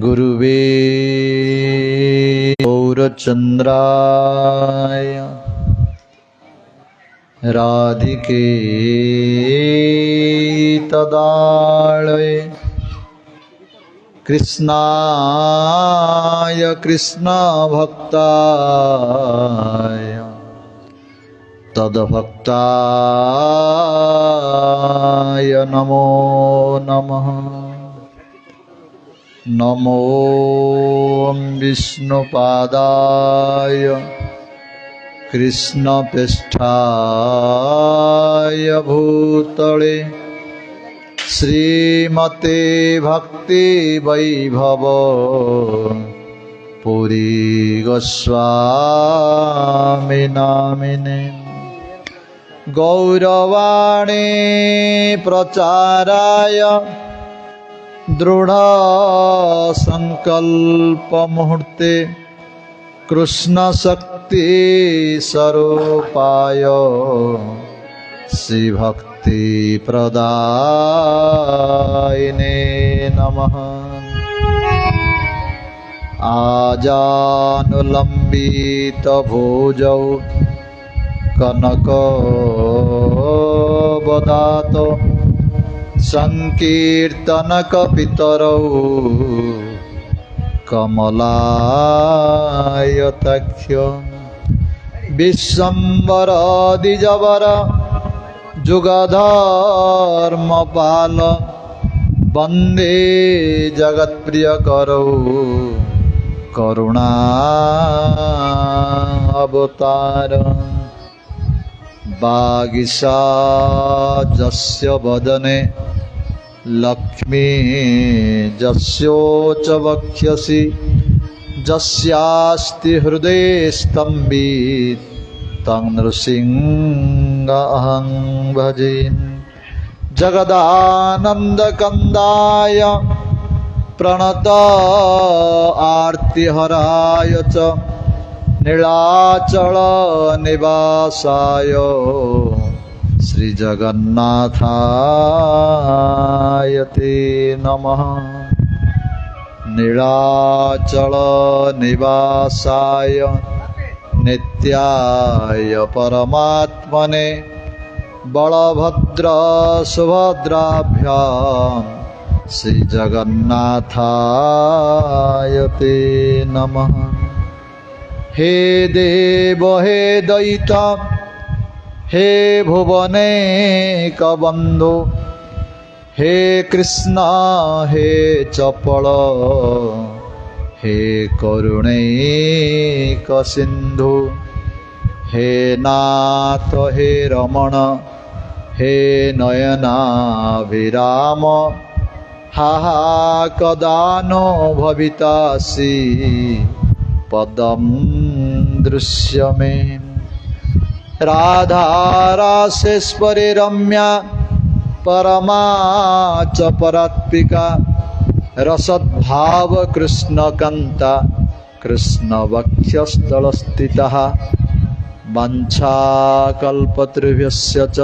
गुरुवे गौरचन्द्राय राधिके तदालये कृष्णाय कृष्णभक्ताय तद्भक्ताय नमो नमः। नमो विष्णुपादाय कृष्णपृष्ठाय भूतले श्रीमते भक्ति वैभव पुरी गोस्वामी नामिने गौरवाणी प्रचाराय दृढ़ संकल्प मुहूर्ते कृष्ण शक्ति स्वरूपाय श्री भक्ति प्रदायिने नमः। आजानुलंबित भुजौ कनकवदातो संकीर्तनकपितरौ कमलायताक्ष विश्वम्बर द्विजवर जुगधर्मपाल वन्दे जगत्प्रियकरौ करुणावतार। वागीशाजस्य वदने लक्ष्मी जस्योच वक्ष्यसि जस्यास्ति हृदये स्तम्भित तं नृसिंहमहं भजे। जगदानन्दकन्दाय प्रणत आर्तिहराय च नीलाचल निवासाय श्रीजगन्नाथाय ते नमः। नीलाचल निवासाय नित्याय परमात्मने बलभद्र सुभद्राभ्यां श्रीजगन्नाथाय ते नमः। हे देव हे दैत हे भुवनेकबन्धो हे कृष्ण हे चपल हे करुणैकसिन्धु हे नाथ हे रमण हे नयनाभिराम हा कदा नो भवितासि पदं दृश्यमे। राधा रासेश्वरी रम्या परमा च परात्मिका रसद्भाव कृष्णकान्ता कृष्णवक्षस्थलस्थितः। वंशाकल्पतरुभ्यश्च च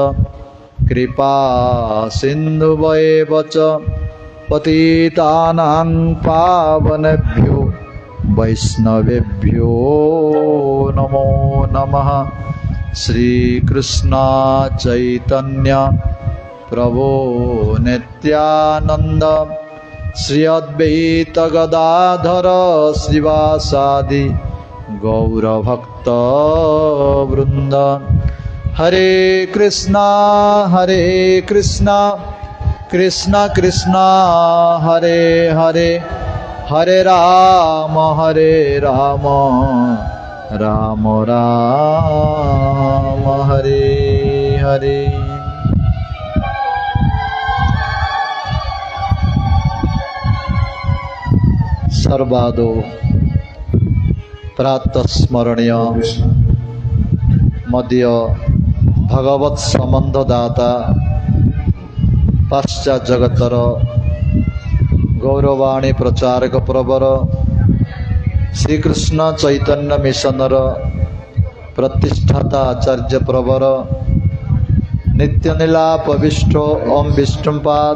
कृपा सिन्धुभ्येव च पतितानां पावनेभ्यो वैष्णवेभ्यो नमो नमः। श्रीकृष्ण चैतन्य प्रभो नित्यानंद श्री अद्वैत गदाधर श्रीवासादि गौरभक्त वृंद। हरे कृष्णा कृष्णा कृष्णा हरे हरे हरे राम राम राम हरे हरे। सर्वादो प्रातस्मरणीय मध्य भगवत संबंधदाता पाश्चात जगतर गौरवाणी प्रचारक प्रवर श्रीकृष्ण चैतन्य मिशनर प्रतिष्ठाता आचार्य प्रवर नित्यनीला पविष्ठ ओम विष्णुपाद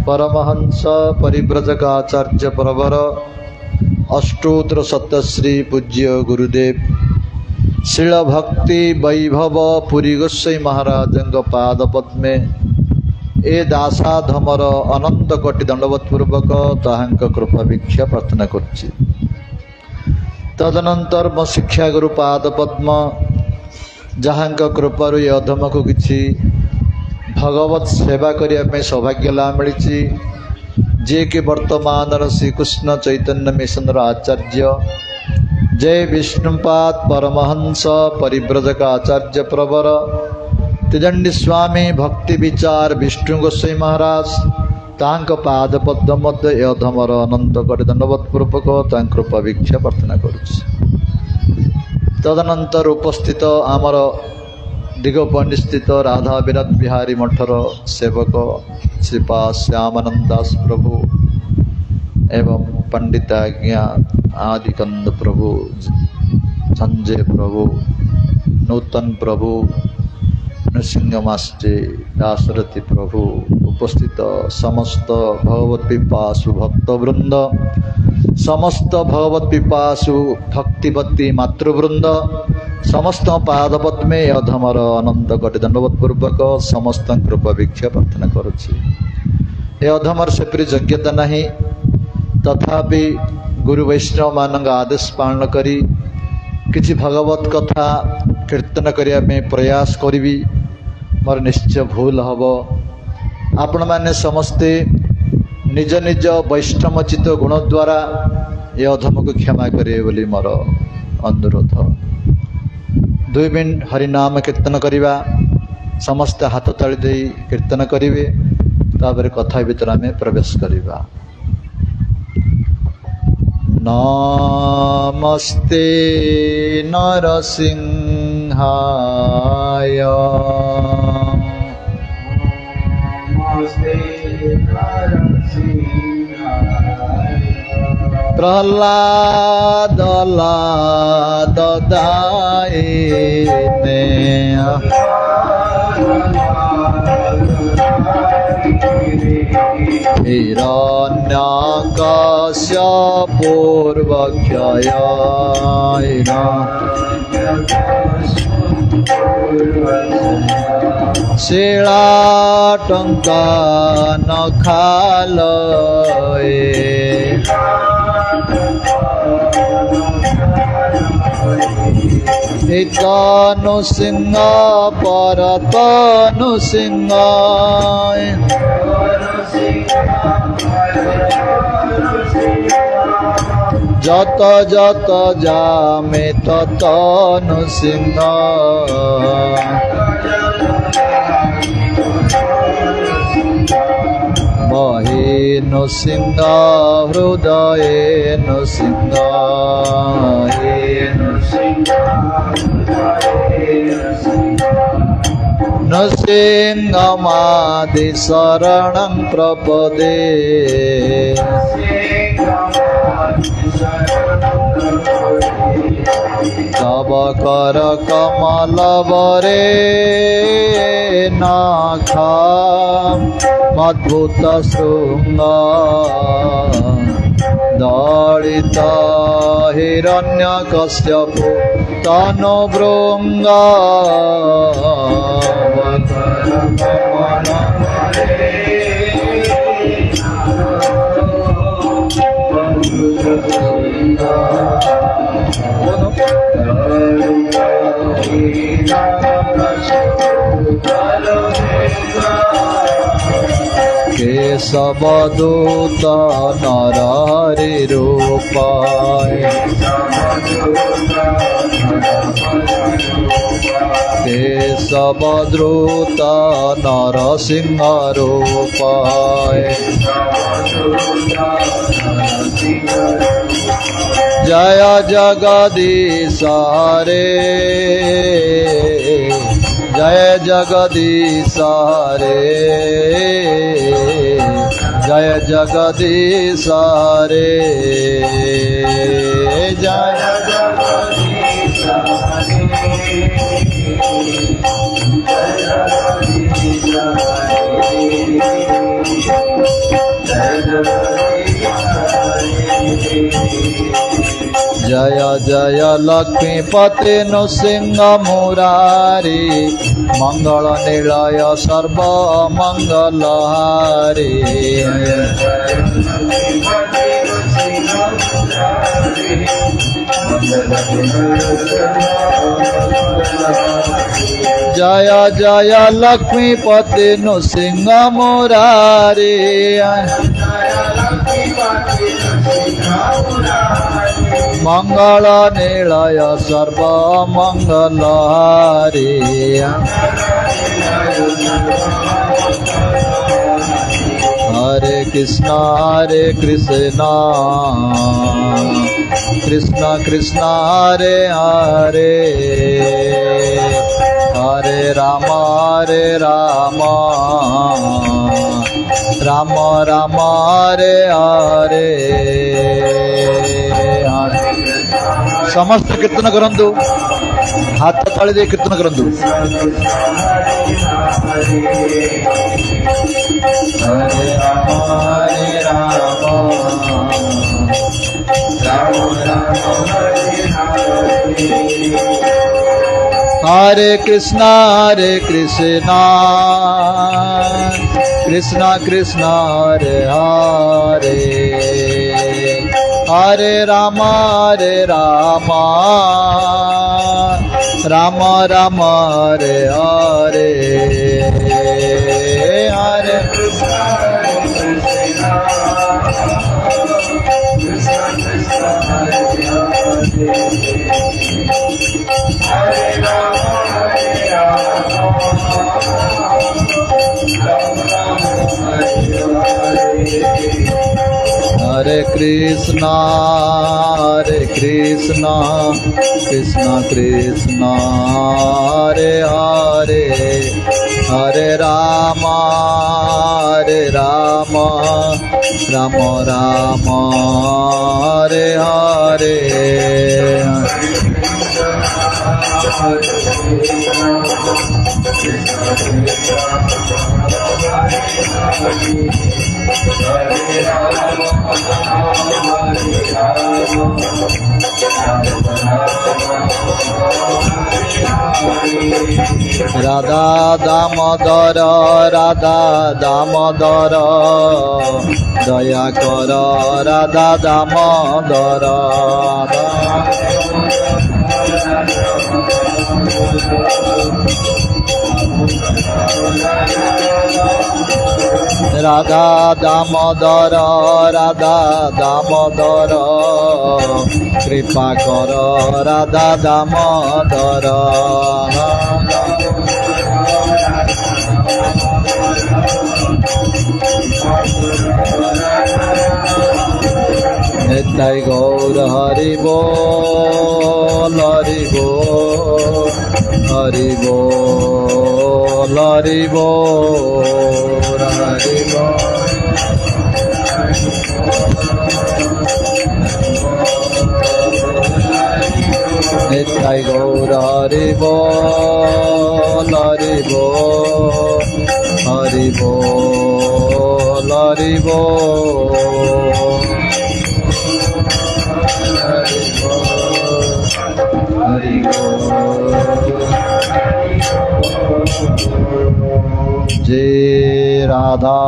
परमहंस परिव्रजकाचार्य प्रवर अष्टोत्तर सत्यश्री पूज्य गुरुदेव शिल भक्ति वैभव पुरी गोसाई महाराज पाद पद्मे ए दासाधमर अनंत कोटि दंडवत पूर्वक ताहांक कृपा भिक्षा प्रार्थना करुछि। तदनंतर मो शिक्षा गुरु पाद पद्म जहांक कृपारु ये अधम को किछि भगवत सेवा करने सौभाग्य लाभ मिली जे कि वर्तमान श्रीकृष्ण चैतन्य मिशन आचार्य जय विष्णुपाद परमहंस परिव्रजक आचार्य प्रवर त्रिदंडी स्वामी भक्ति विचार विष्णु गोसाई महाराज तांक पाद पद्म मध्य ए अधमर अनंत कोटि दंडवत पूर्वक तांक कृपा भिक्षा प्रार्थना करुछि। तदनंतर उपस्थित आमर दिगपंडी स्थित राधा विराट बिहारी मठर सेवक श्रीपाद श्यामानंद दास प्रभु एवं पंडिताज्ञा आदिकंद प्रभु संजय प्रभु नूतन प्रभु नृसिंह मास्टे दासरथी प्रभु उपस्थित समस्त भगवत पिपासु भक्तवृंद समस्त भगवत पिपासु भक्तिवती मातृवृंद समस्त पाद पद्मे अधमर अनंत कोटि दंडवत पूर्वक समस्त कृपा भिक्षा प्रार्थना करुछि। ए अधमर सेपरी योग्यता नहीं तथापि गुरु वैष्णव मान आदेश पालन करी किछि भगवत कथा कीर्तन करने प्रयास करी मोर निश्चय भूल हम। आपण माने समस्ते निज निज वैष्णवचित गुण द्वारा ये अधम को क्षमा करे बोली मोर अनुरोध। 2 मिनट हरिनाम कीर्तन करिबा समस्त हाथ ताली दे कीर्तन करिवे तापर कथा भीतर आमे प्रवेश करिबा। नमस्ते नरसिंहाय प्रहलाद दायिने हिरण्यकश्यपूर्वक्षय शिलाटंका नखालये तनु सिंह पर तनु सिंह जत जत जामे तनु सिंह महे नृसिंह हृदय नृसिंह नृसिंहमादि शरणं प्रपदे तव कर कमल वरे नाखा अद्भुत शृंग दलित हिरण्यकश्यपु तनु भृंग केशवदूत नरहरि रूपाय केशवद्रुत नरसिंह रूपाय जय जगदीश हरे जय जगदीश हरे जय जगदीश हरे जय जगदीश जय जय लक्ष्मीपते नृसिंह मुरारी मंगल निलय सर्व मंगलहारी जय जय लक्ष्मीपते नृसिंह मुरारी मंगल निलय सर्व मंगलहारी हरे कृष्णा कृष्ण कृष्ण हरे हरे हरे राम राम राम हरे हरे समस्त कीर्तन करंतु हाथ ताली दे कीर्तन करंतु हरे राम हरे कृष्णा कृष्ण कृष्ण हरे हरे हरे राम राम राम हरे हरे हरे हरे कृष्णा कृष्ण कृष्ण हरे हरे हरे राम राम राम हरे हरे राधा दामोदर दया कर राधा दामोदर राधा दामोदर कृपा कर राधा दामोदर निताई गौर हरि बोल हरि बोल हरि बोल हरि बोल हरि बोल निताई गौर हरि बोल हरि बोल हरि बोल हरि बोल जय राधा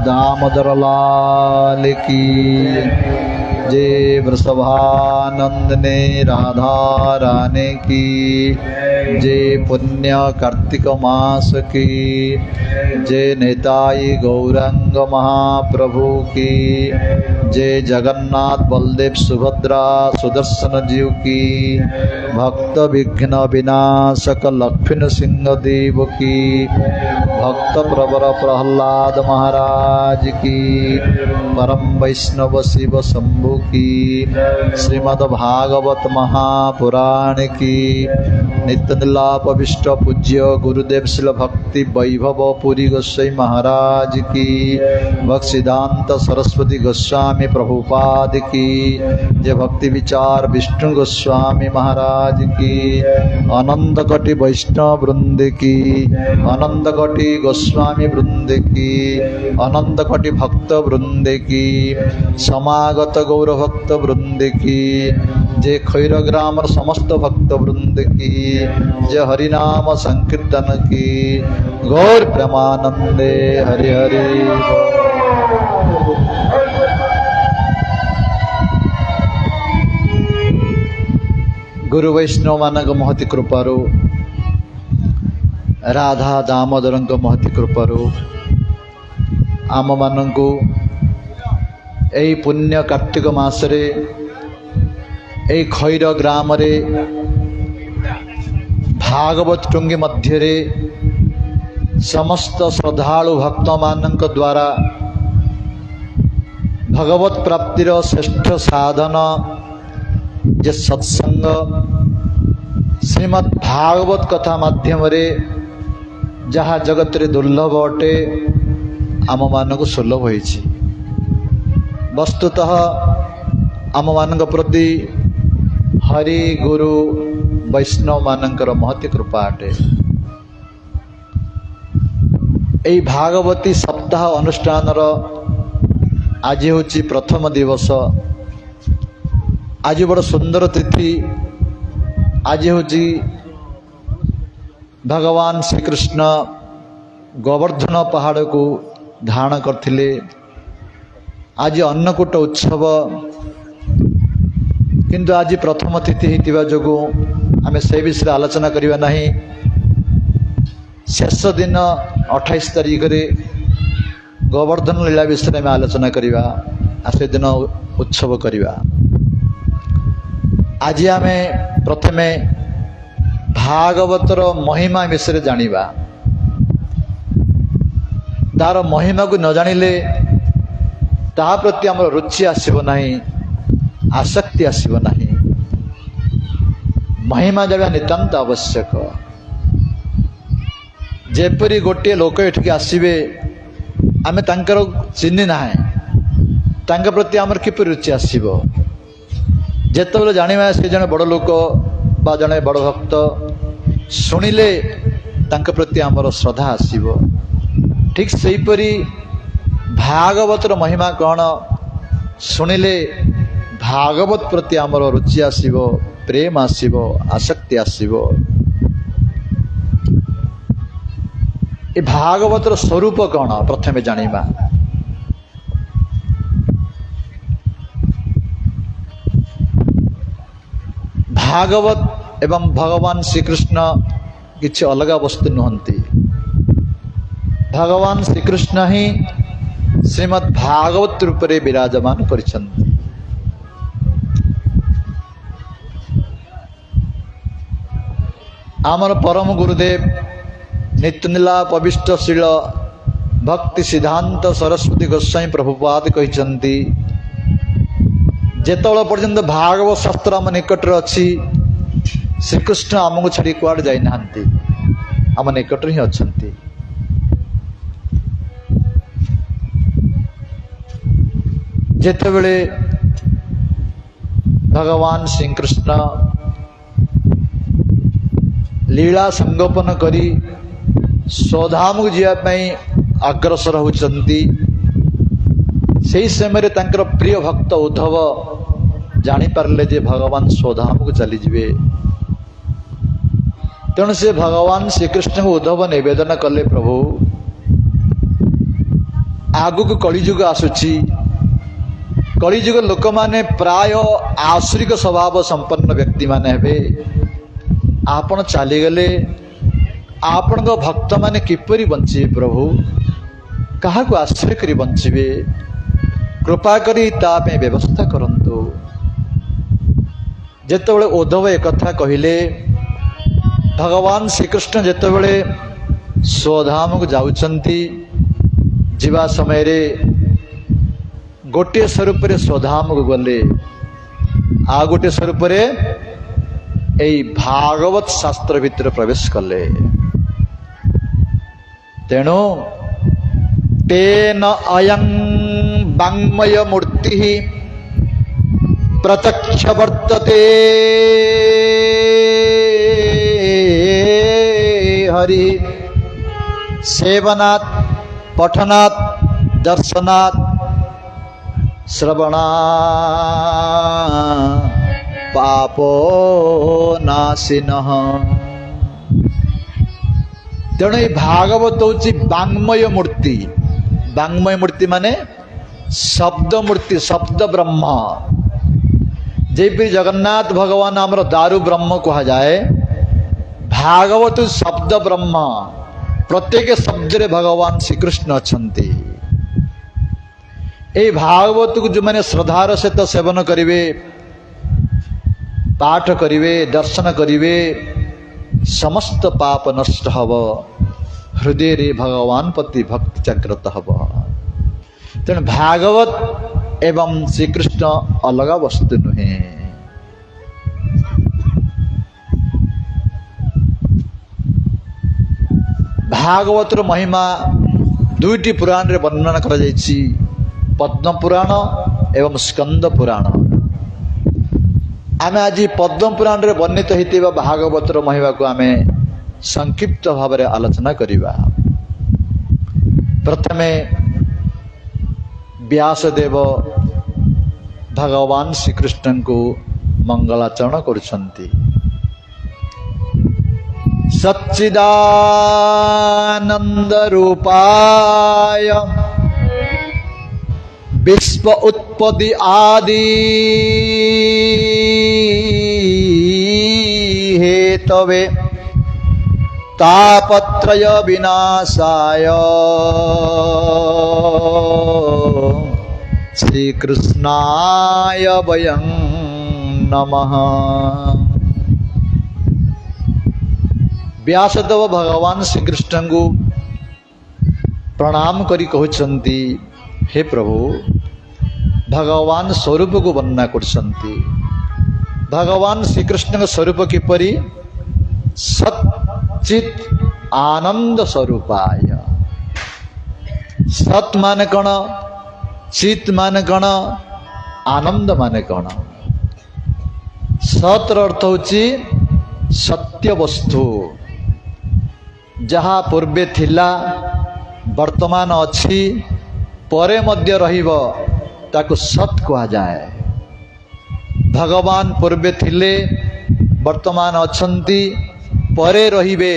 दामोदर लाल की जय वृषभानंदने राधा रानी की जय पुण्य कार्तिक मास की जय नेताई गौरंग महाप्रभु की जय जगन्नाथ बलदेव सुभद्रा सुदर्शन जीव की भक्त विघ्न विनाशक लक्ष्मण सिंह देव की भक्त प्रवर प्रहलाद महाराज की, परम वैष्णव शिव शंभु की, श्रीमद् भागवत महापुराण की, नित्य नीलापविष्ट पूज्य गुरुदेव श्रील भक्ति वैभव पुरी गोस्वामी महाराज की, भक्तिसिद्धांत सरस्वती गोस्वामी प्रभुपाद की, जय भक्ति विचार विष्णु गोस्वामी महाराज की, अनंत कोटि वैष्णव वृंद की, अनंत कोटि गोस्वामी वृंद की, अनंत कोटि भक्त वृंद की, समागत गौर भक्त वृंद की, जय खैरग्राम समस्त भक्त वृंद की, जय हरिनाम संकीर्तन की, गौर प्रेमानंदे हरि हरि। गुरु वैष्णव मानक महति कृपारू, राधा दामोदर महति कृपारू आम मानू यही पुण्य कार्तिक मासरे यही खैर ग्राम रे भागवत टुंगी मध्य समस्त श्रद्धालु भक्त मानक द्वारा भगवत प्राप्तिर श्रेष्ठ साधन जे सत्संग श्रीमद् भागवत कथा माध्यम रे जहाँ जगत रे दुर्लभ अटे आम मानक सुलभ होइछि। वस्तुतः आम मानक प्रति हरि गुरु वैष्णव मानकर महती कृपा अटे। एई भागवती सप्ताह अनुष्ठान आज होछि प्रथम दिवस। आज बड़ सुंदर तिथि। आज होछि भगवान श्री कृष्ण गोवर्धन पहाड़ को धारण करथिले। आज अन्नकूट उत्सव, किंतु आज प्रथम तिथि हितिबा जोगु आमे से विषय आलोचना करिवा नाही। शेष दिन 28 तारीख रे गोवर्धन लीला विषय में आलोचना करिवा, आ से दिन उत्सव करिवा। आज आमे प्रथमे भागवतर महिमा विषय जानिबा। तार महिमा को न जानिले ता प्रति आमर रुचि आसीबो नाही, आसक्ति आसीबो नाही। महिमा जाबा नितांत आवश्यक। जेपरी गोटे लोक एठिक आसीबे, आमे तांकर चिन्हि नाही, तांका प्रति आमर किपरि रुचि आसीबो। जेतेबेले जानिबा से जने बड़ लोक बा जने बड़ भक्त, शुणिले तांका प्रति आमर श्रद्धा आसीबो। ठीक सेहीपरि भागवतर महिमा कौन, शुणिले भागवत प्रति आमर रुचि आसीबो, प्रेम आसीबो, आसक्ति आसीबो। ए भागवतर स्वरूप कौन प्रथमे जानिबा। भागवत एवं भगवान श्रीकृष्ण किसी अलग वस्तु नुहंती। भगवान श्रीकृष्ण ही श्रीमद् भागवत रूप में विराजमान करिछन्ति। आमर परम गुरुदेव नित्यनीला पविष्ट शील भक्ति सिद्धांत सरस्वती गोस्वामी प्रभुपाद कहिछन्ति, जेतबेले पर्यंत भागवत शास्त्र आम निकट अच्छी, श्रीकृष्ण आमको छाड़ी कुआड़ जाई नाहंती, आम निकट ही अछंती। जेतेबेले भगवान श्रीकृष्ण लीला संगोपन करी स्वधाम को जावाई अग्रसर होचंती, से समय तांकर प्रिय भक्त उद्धव जानी पारले जे भगवान स्वधाम को चली जिवे। तेणु से भगवान श्रीकृष्ण को उद्धव निवेदन कले, प्रभु आगु कलिजुग आसुची, कलिजुग लोक माने प्राय आसुरिक स्वभाव संपन्न व्यक्ति माने हेबे। आपण चलीगले आपण भक्त माने किपरि बंचे प्रभु, कहा को आश्रय करी बंचिबे, कृपा करी तापे व्यवस्था करंतु। जेतेबेले उद्धव एक कथा कहिले, भगवान श्रीकृष्ण जेतेबेले स्वधाम को जाउछंती जीवा समय रे गोटे स्वरूप रे स्वधाम को गले आ गोटे स्वरूप रे एई भागवत शास्त्र भितर प्रवेश कले तेणु तेन अयं वाङ्मय मूर्ति प्रत्यक्ष वर्तते हरि सेवनात् पठनात् दर्शनात् श्रवणात् पापो नाशिनः। तेणु ये भागवत हूँ वाङ्मय मूर्ति। वाङ्मय मूर्ति माने शब्द मूर्ति, शब्द ब्रह्म। जेपरी जगन्नाथ भगवान आमर दारु ब्रह्म कहा जाए, भागवत शब्द ब्रह्म। प्रत्येक शब्द रे भगवान श्रीकृष्ण अछंती। ए भागवत को जो मैंने श्रद्धार सहित सेवन करिवे, पाठ करिवे, दर्शन करिवे, समस्त पाप नष्ट हब। हृदय रे भगवान प्रति भक्ति जागृत हब। तेणु भागवत एवं श्रीकृष्ण अलग वस्तु नुहे। भागवतर महिमा दुईटी पुराण रे वर्णना करा जायछि, पद्म पुराण एवं स्कंद पुराण। आमे आज पद्म पुराण रे वर्णित होइतिबा भागवतर महिमा को आमे संक्षिप्त भाव में आलोचना करिबा। प्रथमे व्यासदेव भगवान श्रीकृष्ण को मंगलाचरण करुछंती। सच्चिदानंद रूपाय विश्व उत्पत्ति आदि हेतवे तापत्रय विनाशाय श्रीकृष्णाय वयं नमः। व्यासदेव भगवान श्रीकृष्ण को प्रणाम करी कहउछंती, हे प्रभु भगवान स्वरूप को वर्णना करछंती। भगवान श्रीकृष्ण स्वरूप किपरि? सच्चित आनंद स्वरूपाय। सत माने कण, चित माने कण, आनंद माने कण? सतर अर्थ होची सत्य वस्तु, जहाँ पूर्वे थिला, वर्तमान अछि, परे मध्य रहिब, ताको सत कहा जाए। भगवान पूर्वे थिले, वर्तमान अछंती, परे रहिबे,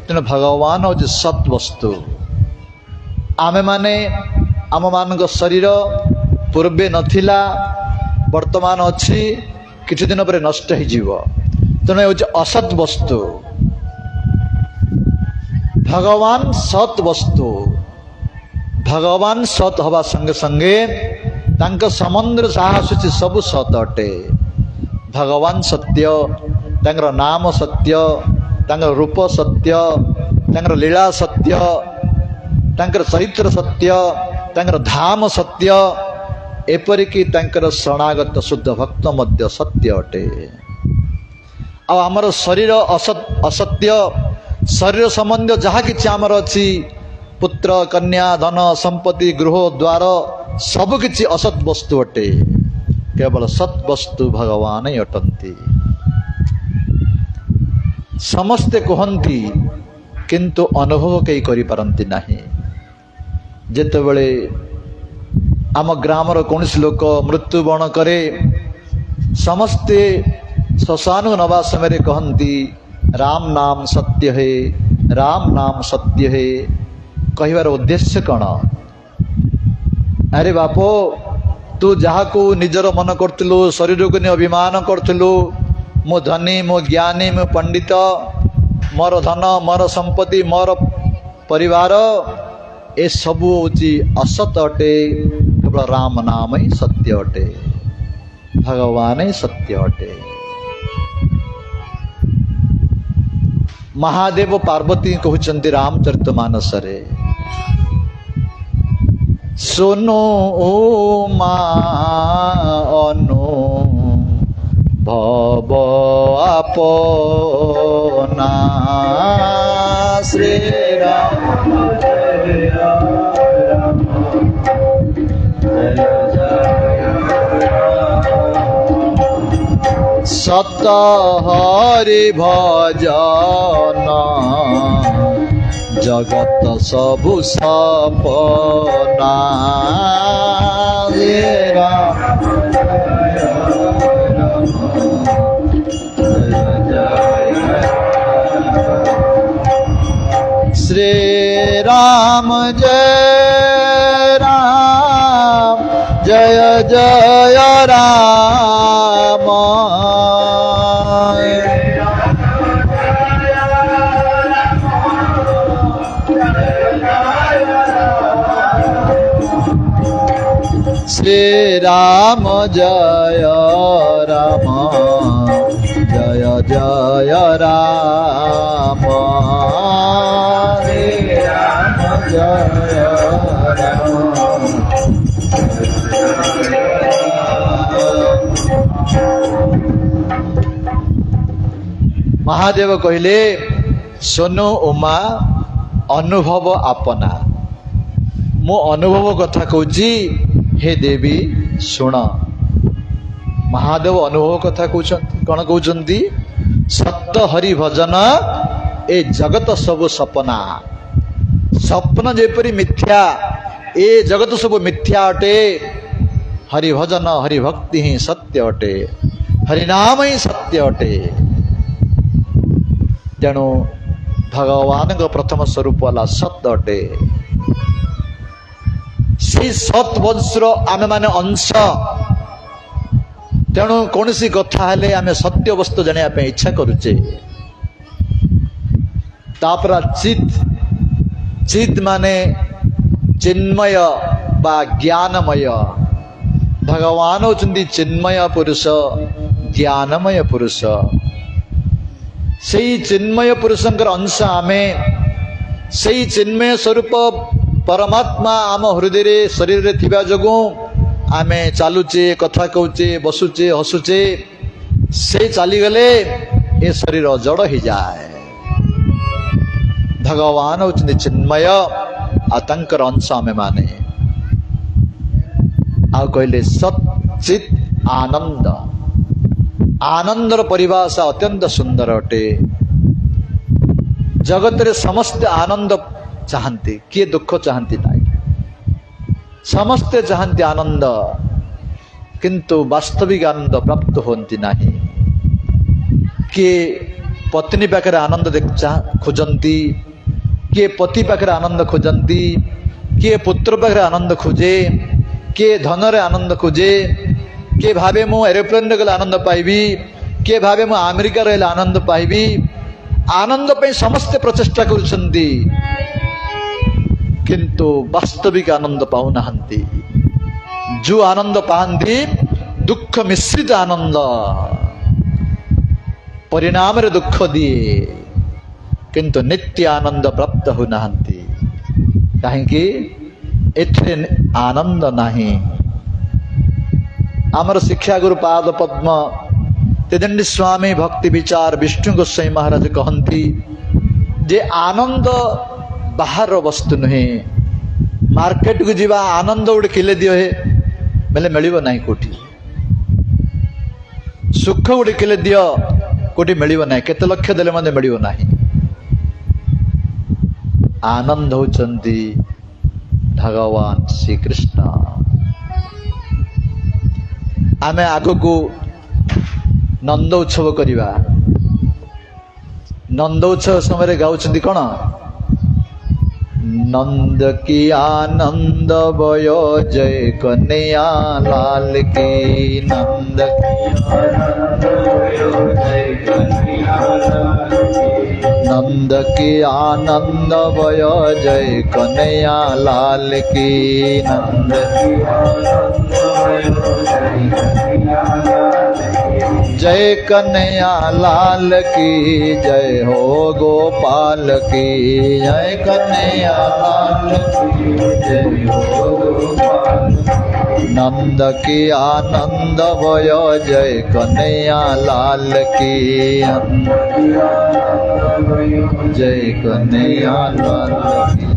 तेणु भगवान हूँ सत वस्तु। आमे माने आम मान शरीर पूर्वे नथिला, वर्तमान अच्छी, किछि दिन पर नष्ट हो जीव, तेणु हूँ असत वस्तु। भगवान सत वस्तु। भगवान सत हवा संगे संगे तांका समुद्र साहस सब सत अटे। भगवान सत्य, तांकर नाम सत्य, तांकर रूप सत्य, तांकर लीला सत्य, तांकर चरित्र सत्य, तांकर धाम सत्य, एपरिकी तांकर शरणागत शुद्ध भक्त मध्य सत्य अटे। आ आमर शरीर असत्य, शरीर संबंध जहाँ कि आमर अच्छी, पुत्र कन्या धन संपत्ति गृह द्वार सबकि असत वस्तु अटे। केवल सत वस्तु भगवान ही अटंती। समस्ते कहती किंतु अनुभव कई करि पारंती नाही। जेतेबेले आम ग्रामर कौन लोक मृत्युवरण करे, समस्ते श्मशान नवा समय कहती राम नाम सत्य है, राम नाम सत्य है। कहबार उद्देश्य कौन? अरे बापो, तू जहाँ को निजर मन करथिलु, शरीर को नहीं अभिमान करथिलु, मो धनी, मो ज्ञानी, मो पंडित, मोर धन, मोर संपत्ति, मोर परिवार, ए सबू हूँ असत अटे। केवल राम नाम ही सत्य अटे, भगवान ही सत्य अटे। महादेव पार्वती कहते रामचरितमानस रे सुनो मा अनु भव अपना श्री राम सत हरि भजन जगत सबु सपना श्री राम जय राम जय जय राम श्री राम जय राम जय जय राम श्री राम जय राम। महादेव कहले सोनु उमा अनुभव आपना मो अनुभव कथा कहूची हे देवी शुण महादेव अनुभव कथा कहते कौन कहते सत्य हरि भजन ए जगत सब सपना स्वप्न जेपरी मिथ्या ए जगत सब मिथ्या अटे हरि भजन हरि भक्ति ही सत्य अटे हरिनाम ही सत्य अटे तेणु भगवान का प्रथम स्वरूप वाला सत्य अटे से सत वंशर आमे माने अंश तेणु कौन सी कथा हेले आमे सत्य वस्तु जानिया पे इच्छा करुचे तापरा चित चित माने चिन्मय बा ज्ञानमय भगवान होचंदी चिन्मय पुरुष ज्ञानमय पुरुष से चिन्मय पुरुषंकर अंश आमे से चिन्मय स्वरूप परमात्मा आम हृदय रे शरीर रे थिबा जगु आमे चालुचे कथा कहूचे बसुचे हसुचे से चली गले ए शरीर जड़ ही जाए भगवान होचंदी चिन्मय आतंकर अंश आमे माने आ कहले सच्चित आनंद आनंदर परिभाषा अत्यंत सुंदर अटे जगत रे समस्त आनंद चाहती किए दुख चाहती ना समस्ते चाहती आनंद किंतु वास्तविक आनंद प्राप्त होती नहीं किए पत्नी पाखे आनंद खोजती किए पति पाखे आनंद खोजती किए पुत्र पाखे आनंद खोजे किए धन रे आनंद खोजे किए भावे मु एरोप्लेन रे गले आनंद पाइबी किए भावे मु अमेरिका रे आनंद पाइबी आनंद पे समस्ते प्रचेष्टा करुछंती किंतु वास्तविक आनंद पाऊना जो आनंद पाती दुख मिश्रित आनंद परिणाम रे दुख दिए किंतु नित्य आनंद प्राप्त होना कहीं एथे आनंद नहीं आमर शिक्षा गुरु पाद पद्म तेदंडी स्वामी भक्ति विचार विष्णु गोस्वाई महाराज कहती जे आनंद बाहर वस्तु नुहे मार्केट को जीवा आनंद गोटे किले दियो है बेले मिलिबो नहीं कोठी सुख गोटे किले दियो कोठी मिलिबो नहीं केते लक्ष देले मने मिलिबो नहीं आनंद होचंदी भगवान श्री कृष्ण आमे आगो को नंद उत्सव करिबा नंद उत्सव समय गाउछंदी कोन नंद की आनंद भयो जय कन्हैया लाल की नंद की आनंद भयो जय कन्हैया लाल की नंद की आनंद भयो जय कन्हैया लाल की नंद की आनंद भयो जय कन्हैया लाल की जय कन्हैया लाल की जय हो गोपाल की जय कन्हैया लाल की जय हो गोपाल नंद की आनंद भय जय कन्हैया लाल की जय कन्हैया लाल की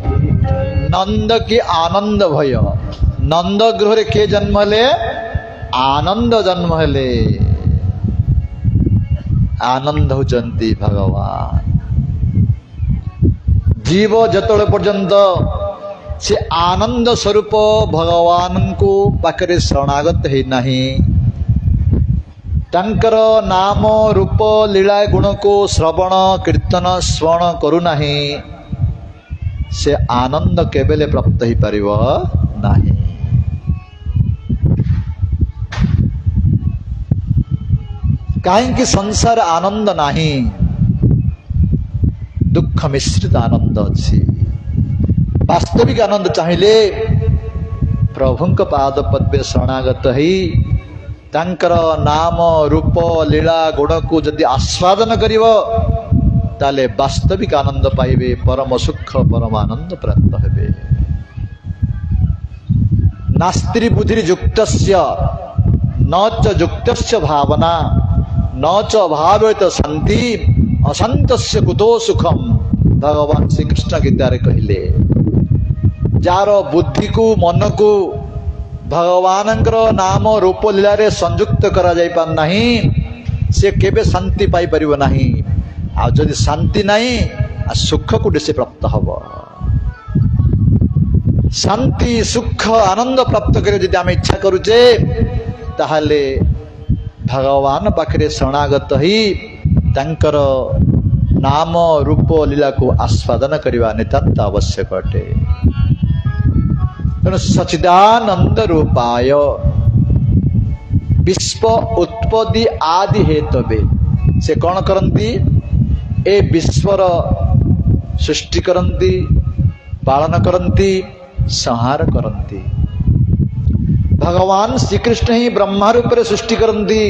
नंद की आनंद भय नंद गृह रे के जन्म हेले आनंद जन्म हेले आनंद होचंती भगवान जीव जतले पर्यंत से आनंद स्वरूप भगवान को पाखरे शरणागत है नहीं तांकर नाम रूप लीला गुण को श्रवण कीर्तन स्मरण करू नहीं से आनंद केबेले प्राप्त ही परिव नहीं कहीं संसार आनंद नहीं दुख मिश्रित आनंद अच्छी वास्तविक आनंद चाहिए प्रभु पाद पद्मे शरणागत ही तांकर नाम रूप लीला गुण को जदि आस्वादन करिवो ताले वास्तविक आनंद पाइबे परम सुख परम आनंद प्राप्त हेबे नास्ति बुद्धि युक्तस्य न च युक्तस्य भावना न च भावेत शांति असंतस्य कुतो सुखम भगवान श्री कृष्ण गीता रे कहले जार बुद्धि को मन को भगवान नाम रूप लीला रे संयुक्त करा जाई पार नहीं से केबे शांति पाई परिबो नहीं आ जदि शांति नहीं आ सुख को से प्राप्त हबो शांति सुख आनंद प्राप्त करे जदि आम इच्छा करूचे ताहले भगवान पाखरे शरणागत ही तांकर नाम रूप लीला को आस्वादन करवा नितांत आवश्यक अटे तेणु सच्चिदानंद रूपाय विश्व उत्पत्ति आदि हेतवे से कौन करती ए विश्वर सृष्टि करती पालन करती संहार करती भगवान श्रीकृष्ण ही ब्रह्मा रूप से सृष्टि करती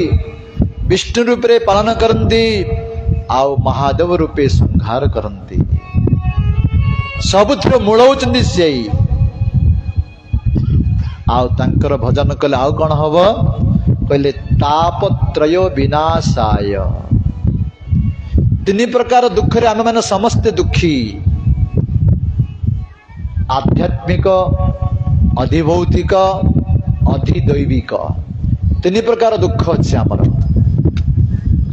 विष्णु रूप से पालन करती आउ महादेव रूपे संहार करती सबुथर मूल होचंदी से आउ तांकर भजन कले आउ कौन हम कहले तापत्रय विनाशाय तीन प्रकार दुख रे आम मैंने समस्ते दुखी आध्यात्मिक अधिभौतिक अधिदैविक तीन प्रकार दुख अच्छे आमर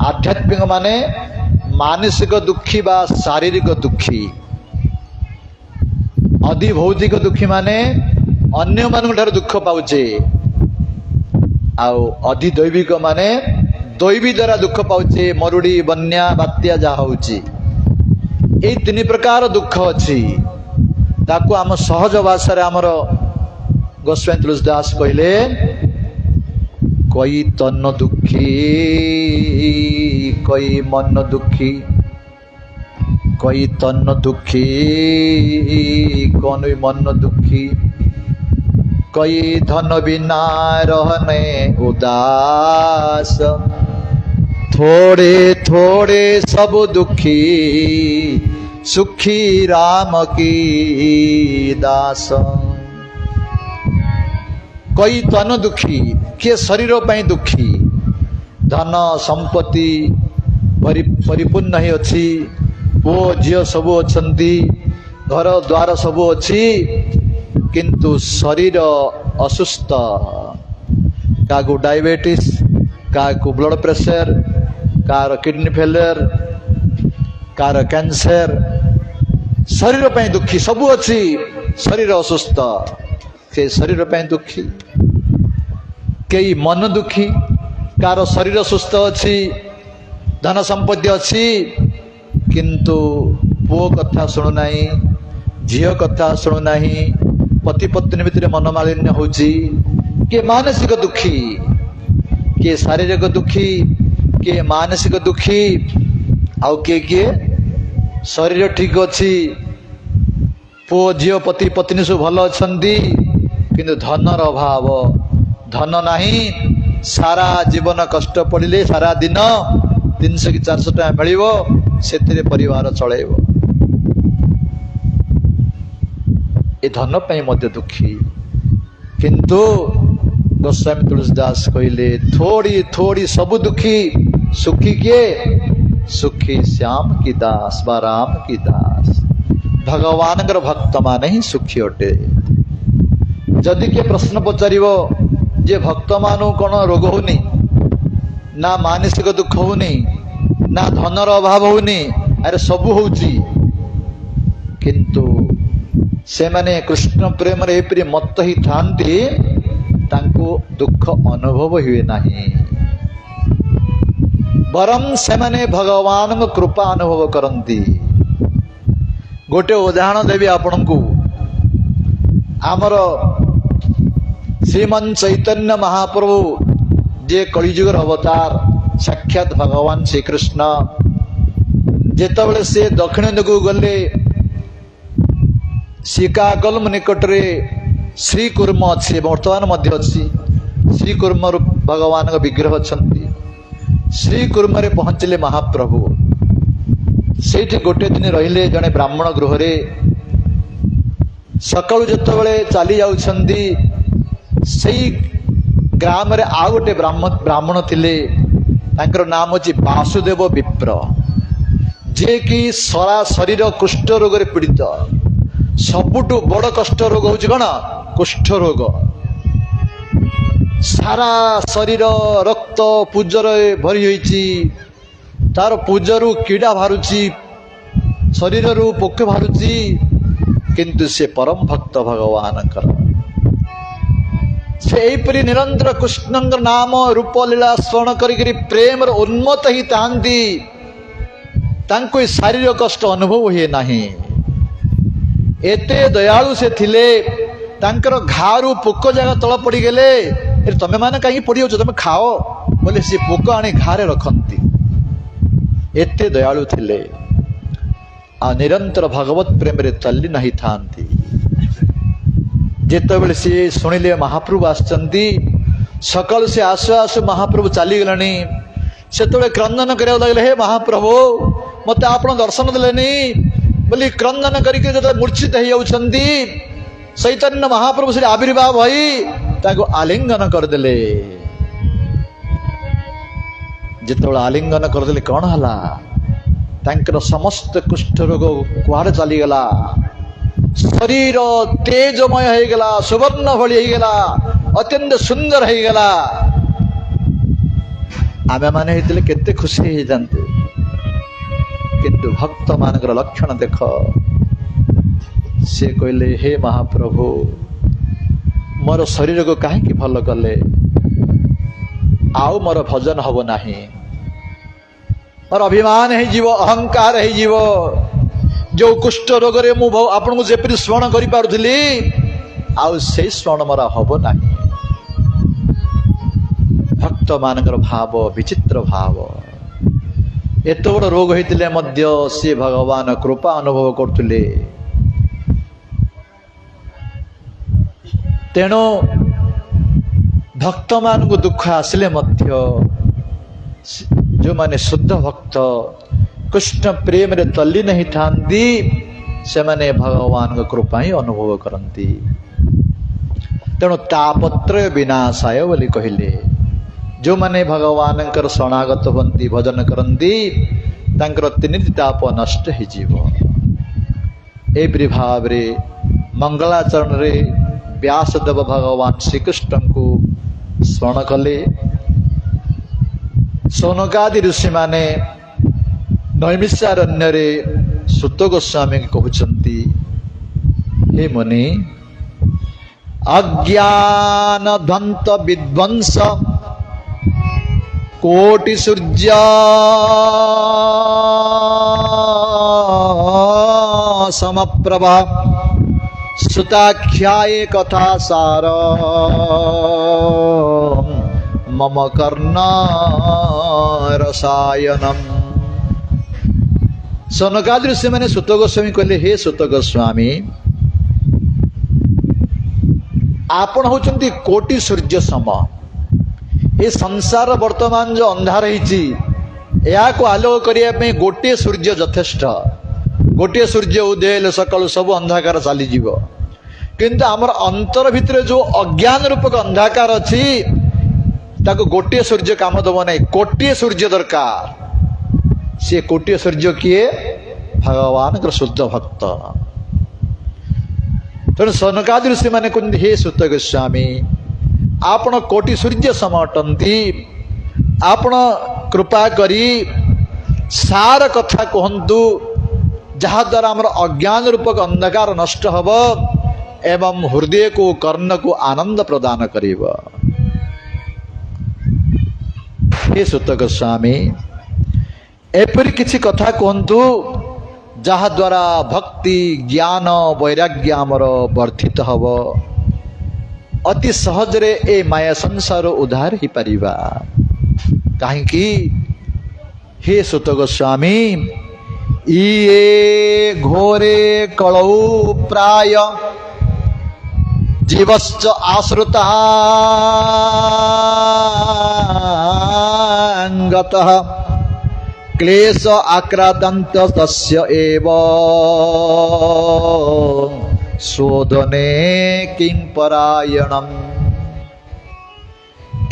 आध्यात्मिक माने मानसिक दुखी बा शारीरिक दुखी अधिभौतिक दुखी माने अन्य मान दुख पाउचे आउ अधिदैविक माने दैवी द्वारा दुख पाउचे मरुड़ी बन्या बात्या जहा होची ए तीन प्रकार दुख अच्छी ताकू आम सहज भाषा रे आमर गोस्वामी तुलसीदास कहले कोई तन दुखी कोई मन दुखी कोई तन दुखी कोई मन दुखी कोई धन बिना रहने उदास थोड़े थोड़े सब दुखी सुखी राम की दास कोई तन दुखी किए शरीर पाई दुखी धन संपत्ति परिपूर्ण ही अच्छी पुओ झील सबू अच्छी घर द्वार सबू अच्छी किंतु शरीर असुस्थ क्या डायबिटीज क्या blood pressure car kidney failure car cancer शरीर पे दुखी सबू अच्छी शरीर असुस्थ से शरीर पे दुखी कई मन दुखी कार शरीर सुस्थ अच्छी धन संपत्ति अच्छी किंतु पुओ कथा शुणुना झील कथा शुणुना पति पत्नी भितर मनमालिन्य होची किए मानसिक दुखी किए शारीरिक दुखी किए मानसिक दुखी आउ किए किए शरीर ठीक अच्छी पुओ झील पति पत्नी सब भल अच्छा किंतु धनर अभाव धन नहीं सारा जीवन कष्ट पड़े सारा दिन 300 कि 400 टका मिलिबो सेतिरे परिवार चलेइब ए धन पे मध्य दुखी किंतु गोस्वामी तुलसीदास कहले थोड़ी थोड़ी सब दुखी सुखी किए सुखी श्याम की दास बा राम की दास भगवान भक्त मान ही सुखी अटे जदि किए प्रश्न पचारिबो जे भक्त मानु कौन रोग होनी ना मानसिक दुख होनी ना धनर अभाव होनी अरे सबू होची किंतु से माने कृष्ण प्रेम रे एपरि मत ही थांती तांको दुख अनुभव हुए नहीं बरम से माने भगवान कृपा अनुभव करती गोटे उदाहरण देवी आपण को आमर श्रीमन चैतन्य महाप्रभु जे कलिजुगर अवतार साक्षात भगवान श्री कृष्ण जेतबले से दक्षिण दिग गले श्रीकाकुलम निकटरे श्रीकुर्म अच्छी बर्तमान मध्य अच्छी श्रीकुर्म भगवान विग्रह अच्छा श्रीकुर्म पहुँचले महाप्रभु से गोटे दिन रहिले जड़े ब्राह्मण गृह सकाळु जेतबले चली जाउछंदी सेई ग्राम रे आ गोटे ब्राह्मण थिले तांकर नाम होची वासुदेव विप्र जे कि सारा शरीर कुष्ठ रोग रे पीड़ित सबुठु बड़ कष्ट रोग होची कौन कुष्ठ रोग सारा शरीर रक्त पूजर भरी होईची तार पूजरु कीड़ा बाहरुची शरीर रु पोक बाहरुची किंतु से परम भक्त भगवान कर सेपरी निरंतर कृष्ण नाम रूप लीला स्मरण करी प्रेम उन्मत ही तांती तांको शारीरिक कष्ट अनुभव हुए नहीं एते दयालु से थिले तांकर घारु पोक जगह तल पड़ी गले तमे माने कहीं पड़ी हो तमे खाओ बोले से पोक आनी घारे रखंती एते दयालु थिले आ निरंतर भगवत प्रेम रे तल्ली नहीं थांती जेते बेले से सुनिले महाप्रभु आछंती सकाल से आसु आसु महाप्रभु चली गलानी सेतबे क्रंदन करिया लागले हे महाप्रभु मते आपण दर्शन देलेनी बोली क्रंदन करके जब मूर्छित हो जाउछंती चैतन्य महाप्रभु श्री आविर्भाव भई ताको आलिंगन करदेले जेतबे आलिंगन करदेले कौन हला तांकर समस्त कुष्ठ रोग कुआड़े चली गला शरीर तेजमय हो गला सुवर्ण भली हो गला अत्यंत सुंदर हो गला आमे माने हेतले केते खुशी हो जानते किंतु भक्त मानकर लक्षण देख से कहले हे महाप्रभु मोर शरीर को कहीं भल कले आउ मोर भजन हब नाही मोर अभिमान है जीव अहंकार है जीव जो कुष्ठ रोग रे मु आपन को जेपरि स्मरण करि पारुथली आउ से स्मरण मोर हब नाही भक्त मानकर भाव विचित्र भाव एत बड़ रोग होते मध्य सी भगवान कृपा अनुभव करते तेणु भक्त मान को दुख आसिले मध्य जो माने शुद्ध भक्त कृष्ण प्रेम रे तल्ली नहीं थांती से माने भगवान को कृपा ही अनुभव करती तेणु तापत्र विनाशाय बोली कहले जो माने भगवान शरणागत बनती भजन करती तांकर तीन ताप नष्ट हो भाव रे मंगलाचरण रे व्यासदेव भगवान श्रीकृष्ण को स्मरण कले सौनकादि ऋषि माने नैमिषारण्य रे सुत गोस्वामी कहउछंती हे मुनि अज्ञान ध्वंत विध्वंस कोटि सूर्य समप्रभा सुताख्याये कथा सार मम कर्ण रसायनम। सनकादि ऋषि मैंने सुत गोस्वामी कहले हे सुत गोस्वामी आपण होचंती कोटि सूर्य सम ये संसार वर्तमान जो अंधार या आलोक करने गोटे सूर्य यथेष्ट गोटे सूर्य उदय सकाल सब अंधकार चली किंतु आमर अंतर भितर जो अज्ञान रूपक अंधकार अच्छी ताको गोटे सूर्य काम दब ना कोटे सूर्य दरकार सी कोटे सूर्य किए भगवान शुद्ध भक्त तेणु सनकादि ऋषि मैंने कहते हे सुत गोस्वामी आपण कोटि सूर्य समटंती आपण कृपा करी सार कथा कहतु जहा द्वारा आमर अज्ञान रूपक अंधकार नष्ट हब एवं हृदय को कर्ण को आनंद प्रदान करिब। हे सुत गोस्वामी एपरि किछि कथा कहतु जहा द्वारा भक्ति ज्ञान वैराग्य आमर वर्धित हब अति सहज रे ए माया संसार उद्धार ही परिबा काहेकि हे सुत गोस्वामी ये घोरे कलौ प्राय जीवश्च आश्रितांगतः क्लेश आक्रांत तस्य एव शोधने किं परायणम।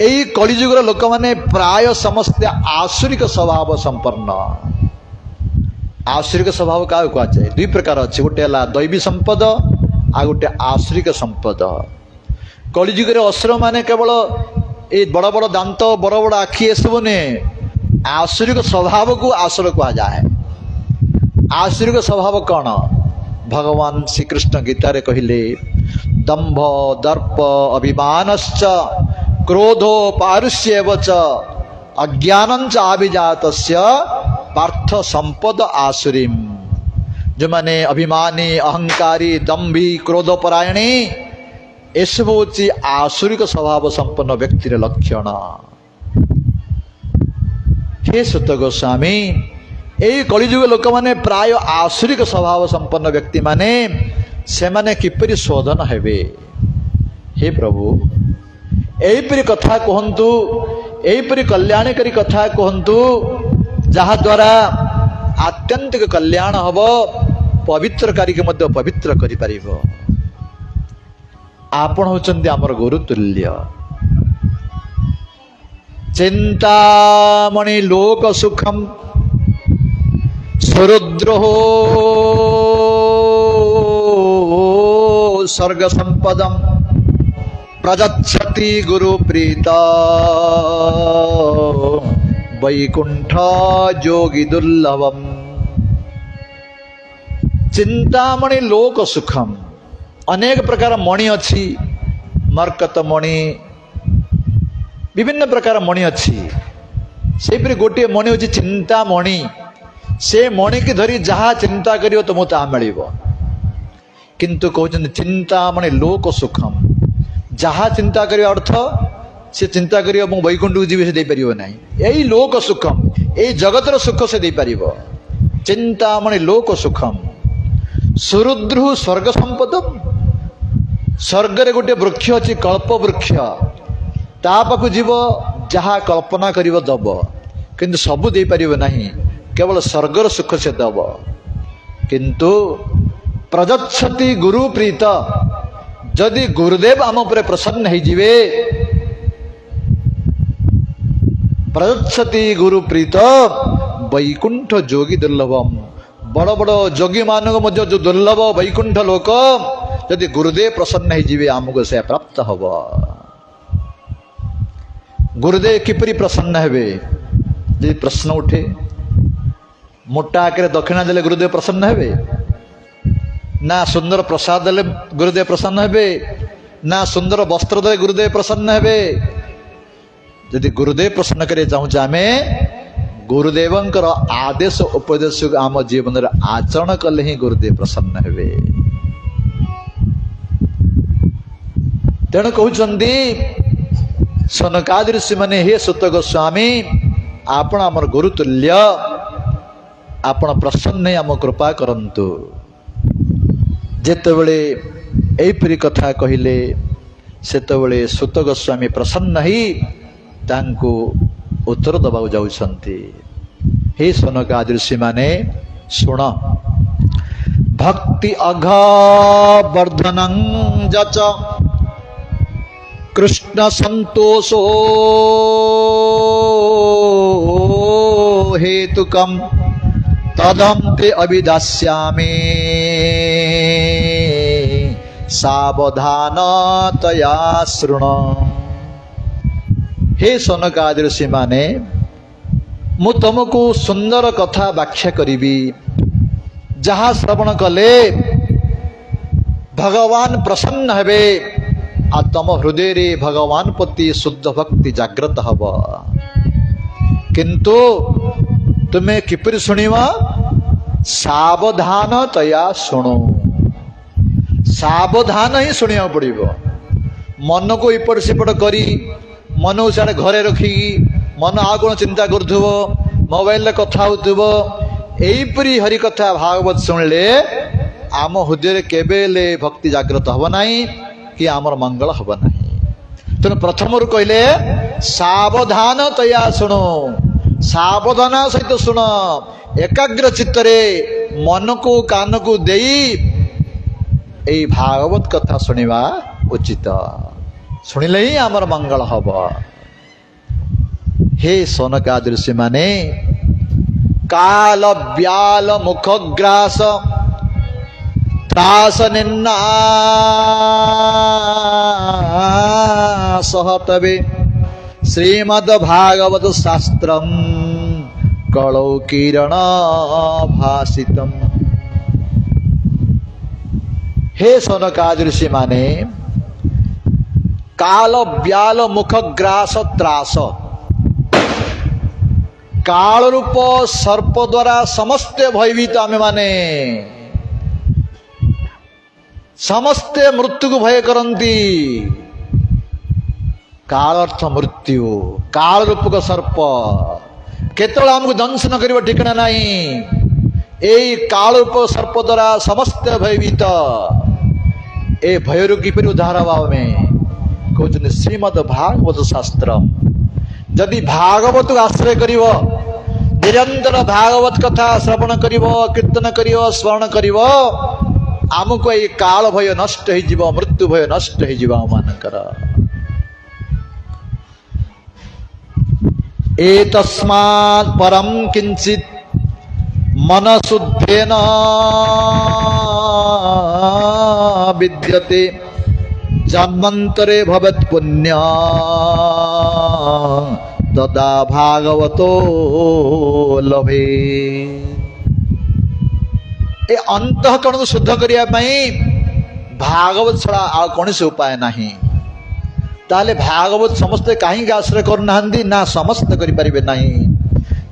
यही कलिजुगर लोक माने प्राय समस्ते आसुरिक स्वभाव संपन्न। आसुरिक स्वभाव क्या कहुए दुई प्रकार अच्छे गोटे दैवी संपद आ गोटे आसुरिक संपद। कलिजुगर असुर माने केवल ये बड़ बड़ दांत बड़ बड़ आखि एसबू नुहे आसुरिक स्वभाव को आसुर कहा जाए। आसुरिक स्वभाव कौन भगवान श्री कृष्ण गीता रे कहिले दंभ दर्प अभिमानश्च क्रोधो पारुष्येव च अज्ञानंच आभिजातस्य पार्थ संपद आसुरीम। जो माने अभिमानी अहंकारी दंभी क्रोधपरायणी एसब हूँ आसुरिक स्वभाव संपन्न व्यक्तिर लक्षण। हे सुत गोस्वामी यही कलिजुग लोक माने प्राय आसुरिक स्वभाव संपन्न व्यक्ति माने से माने किपरि शोधन हेबे। हे प्रभु एहीपरि कथा कहतु एहीपरि कल्याणकारी कथा कहतु जहा द्वारा आत्यंतिक कल्याण हब पवित्रकारी के मध्य पवित्र करि परिबो। आपण होचंदी हमर गुरु तुल्य चिंतामणि लोक सुखम सुरुद्रो स्वर्ग संपदम प्रजच्छति गुरु प्रीता वैकुंठ जोगी दुर्लभम। चिंतामणि लोक सुखम अनेक प्रकार मणि अच्छी मरकत मणि विभिन्न प्रकार मणि अच्छी से गोटे मणि हूँ चिंतामणि से मणि की धरी जहाँ चिंता करियो तुमको ता मिलिबो। किंतु कहते चिंतामणि लोक सुखम जहाँ चिंता करियो अर्थ से चिंता करियो मु वैकुंठ को जीव से दे परिबो नाही। यही लोक सुखम यही जगतर सुख से दे परिबो। चिंतामणि लोक सुखम सुरुद्रु स्वर्ग संपदम स्वर्ग रे गोटे वृक्ष अच्छी कल्प वृक्ष ता पाखु जीव जहाँ कल्पना करिवो दब किंतु सबु दे परिबो नाही केवल स्वर्गर सुख से दब। किंतु प्रजच्छति गुरु प्रीत जदि गुरुदेव आम पर प्रसन्न हो जिवे प्रजच्छति गुरु प्रीत वैकुंठ जोगी दुर्लभम बड़ बड़ जोगी मानक मध्य जो दुर्लभ वैकुंठ लोक यदि गुरुदेव प्रसन्न हो जिवे आमको से प्राप्त हब। गुरुदेव किपरि प्रसन्न हेबे यदि प्रश्न उठे मोटा आकार दक्षिणा देले गुरुदेव प्रसन्न हेबे ना सुंदर प्रसाद देले गुरुदेव प्रसन्न हेबे ना सुंदर वस्त्र देले गुरुदेव प्रसन्न हेबे। यदि गुरुदेव प्रसन्न करे चाहूँ आमे गुरुदेवंकर आदेश उपदेश आम जीवन रे आचरण कले ही गुरुदेव प्रसन्न हेबे। तेणु कहउचंदी सनकादि ऋषि माने हे सुत गोस्वामी आपण आमर गुरु तुल्य आपण प्रसन्न आम कृपा करंतु। जेतेबेले एपरि कथा कहिले सेतेबेले सुत गोस्वामी प्रसन्न ही ତାଙ୍କୁ ଉତ୍ତର ଦେବାକୁ ଯାଉଛନ୍ତି। हे ସନକାଦି ଋଷି ମାନେ ଶୁଣ, ଭକ୍ତି ଅଘ ବର୍ଦ୍ଧନଂ ଯଚ କୃଷ୍ଣ ସନ୍ତୋଷୋ हेतुकम् तदं ते अभिदास्यामि सावधानतया शृण। हे सनकादि ऋषि माने मु तुमको सुंदर कथा व्याख्या करी, जहाँ श्रवण कले भगवान प्रसन्न हेबे आ तम हृदय रे भगवान प्रति शुद्ध भक्ति जागृत हब। किंतु तुम्हें किपरि शुणिवा? सावधानतया शुणु। सावधान ही शुणिया पड़िबो। मन को इपट सिपट करी, मन को सारे घरे रखी, मन आ कौन चिंता करुथुबो, मोबाइल रे कथा होथुबो, एहीपरि हरि कथा भागवत शुणिले आम हृदय केबेले भक्ति जागृत हब नाही कि आमर मंगल हब नाही। तेणु प्रथम कहले सावधानतया शुणु, सावधान सहित शुण, एकाग्र चित्तरे मन को कान को देई ए भागवत कथा शुणिवा उचित, शुणिले ही आमर मंगल हब। हे सनकादि ऋषि माने काल ब्याल मुखग्रास त्रास निन्नासह तवे श्रीमद् भागवत शास्त्रम कलौ किरण भासितम। हे सनकादि ऋषि माने काल ब्याल मुखग्रास त्रास, काल रूप सर्प द्वारा समस्ते भयभीत आमे माने, समस्ते मृत्यु को भय करती। काल अर्थ मृत्यु, काल रूपक सर्प केतବେଳେ हमको दंशन कर ठिकाना नहीं। यही काल रूप सर्प द्वारा समस्ते भयभीत, ए भयरु किपरि उद्धार हवा में कहते श्रीमद् भागवत शास्त्र। जदि भागवत को आश्रय करिव, निरंतर भागवत कथा श्रवण करिव, कीर्तन करिव, स्मरण करिव, आमको ये काल भय नष्ट हो जीव, मृत्यु भय नष्ट हो जीव मानकर। एतस्मात् परम किंचित मन शुद्धेन विद्यते जन्मंतरे भवत् पुण्य तदा भागवतो लभे। ए अंतःकरण को शुद्ध करिया पई भागवत छड़ा आ कौन से उपाय नहीं। ताले भागवत समस्ते कहीं आश्रय करना ना, समस्त करि परिबे नहीं।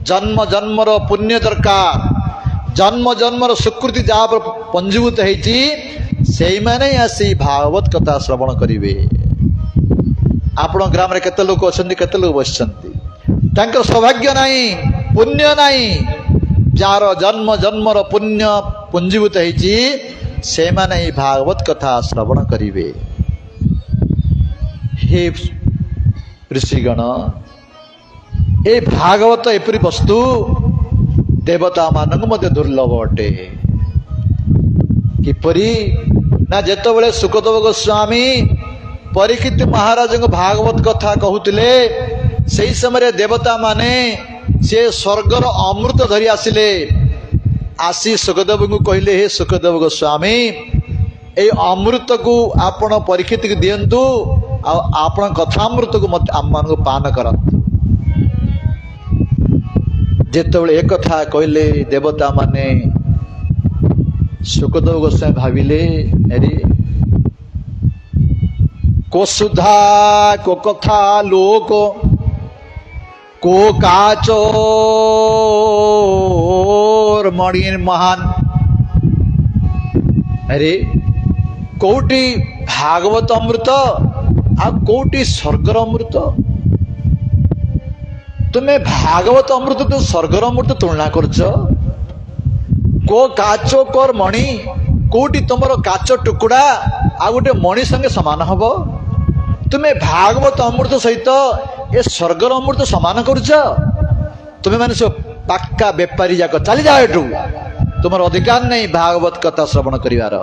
जन्म जन्मर पुण्य दरकार, जन्म जन्मर स्वीकृति जहाँ पर पंजीभूत होती से मैंने आसी भागवत कथा श्रवण करिवे। आपण ग्राम रे केते लोक अछंती, केते लोक बसछंती, तांकर सौभाग्य नहीं, पुण्य नहीं। जार जन्म जन्मर पुण्य पुंजीभूत होती से माने भागवत कथा श्रवण करिवे। हे ऋषिगण, ए भागवत एपरी वस्तु देवता मानक मध्य दुर्लभ अटे। किपरि ना जेतबेले सुखदेव गोस्वामी परीक्षित महाराज भागवत कथा कहूतिले, सेही समय देवता माने से स्वर्गर अमृत धरी आसिले। आसी सुखदेव को कहले, हे सुखदेव गोस्वामी ए अमृत को आपण परीक्षित को दियंतु, आपण कथामृत को मत आम मान पान करंतु। जेतबेले एक कथा कहले देवता माने, सुखदेव गोस्वामी भाविले अरे को सुधा को कथा लोक को काचोर मणि महान। अरे कोटी भागवत अमृत आ कोटी स्वर्गर अमृत। तुम्हें भागवत अमृत तो स्वर्गर अमृत तुलना करछ। को काचो कर मणि, कोटी तुमर काच टुकुड़ा आ गोटे मणि संगे समान हब। तुम्हें भागवत अमृत सहित ए स्वर्गर अमृत समान करुच तुम्हें मैंने सब पक्का बेपारी जाक चली जाओ एठू तुम अधिकार नहीं भागवत कथा श्रवण करिवार।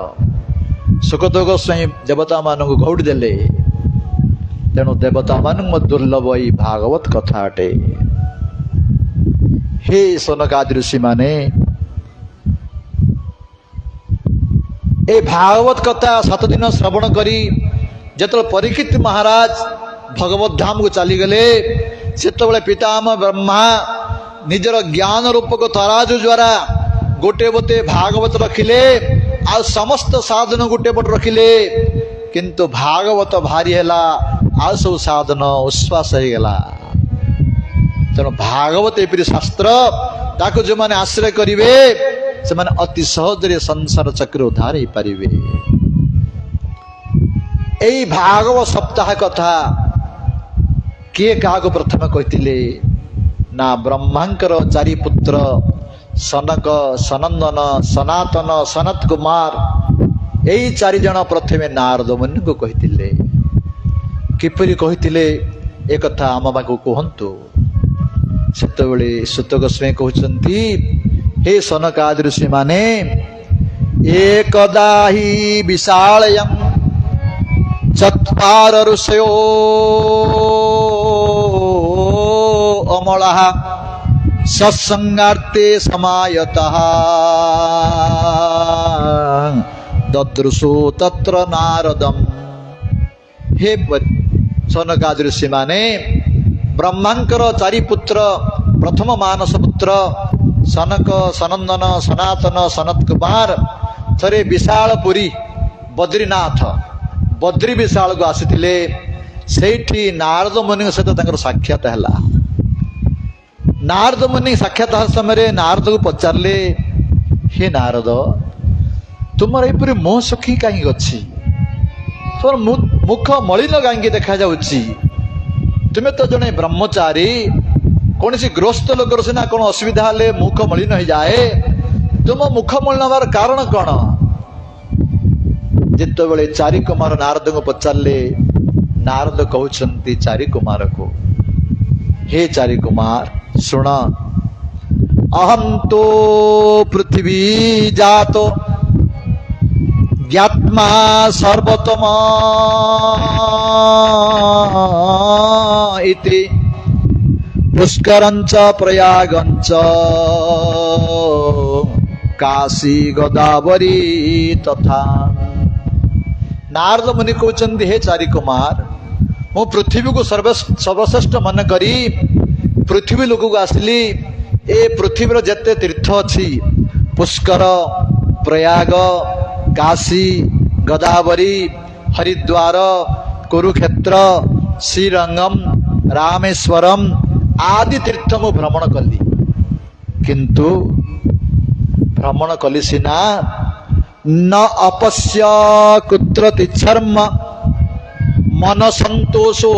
सुखदेव गोस्वामी देवता मान घौड़ी देले तेणु देवता मान दुर्लभ ई भागवत कथा अटे। हे सनकादि ऋषि माने ए भागवत कथा 7 दिन श्रवण करी जत परीक्षित महाराज भगवत धाम को चली गले से पितामह ब्रह्मा निजर ज्ञान रूपक तराजु द्वारा गोटे बोते भागवत रखिले आ समस्त साधन गोटे पट रखिले किंतु भागवत भारी हैला आ सब साधन उश्वास हो गला। तेणु भागवत एपरी शास्त्र ताको जो माने आश्रय करिवे से माने अति सहज रे संसार चक्र उद्धार हो पारिबे। एई भागवत सप्ताह कथा किए काको प्रथम कहिथिले ना ब्रह्मांकर 4 पुत्र सनक सनंदन सनातन सनत कुमार यही 4 जन प्रथमे नारद मुनि को कहिथिले। किपरि कहिथिले ए कथा आम बाकू कहंतु। सेतबेले सुत गोस्वामी कहउचंती हे सनकादि ऋषि माने एकदा हि विशालयं चत्वार ऋषयो अमलः सत्संगार्थे समायतः ददृशो तत्र नारदम। हे सनकादि ऋषि माने ब्रह्मांकर 4 पुत्र प्रथम मानस पुत्र सनक सनंदन सनातन सनत कुमार थरे विशालपुरी बद्रीनाथ बद्री विशाल को आसीथिले सेठी नारद मुनि सहित साक्षात हैला। नारद मुनि साक्षात समय नारद को पचारे हे नारद तुम एपरी मोह सखी कहीं अच्छी तुम मुख मलिन कहीं देखा जाउची तुम्हें तो जड़े ब्रह्मचारी कौन सी गृहस्थ लोकर सीना कौन असुविधा हेले मुख मलिन हो जाए तुम मुख मलिन हमार कारण कौन। जिते बड़े 4 कुमार नारद को पचारे नारद कहउचंती 4 कुमार को हे 4 कुमार सुन अहम तो पृथ्वी जातो ज्ञात्मा सर्वतम इति पुष्करंच प्रयागंच काशी गोदावरी तथा। नारद मुनि कहउचंती हे 4 कुमार मु पृथ्वी को सर्वश्रेष्ठ मन करी पृथ्वी लोक को आसली ए पृथ्वीर जेते तीर्थ अच्छी पुष्कर प्रयाग काशी गोदावरी हरिद्वार कुरुक्षेत्र श्रीरंगम रामेश्वरम आदि तीर्थ मु भ्रमण कली किंतु भ्रमण कली सिना न अपश्य कुत्र तिच्छर्म मन संतोषो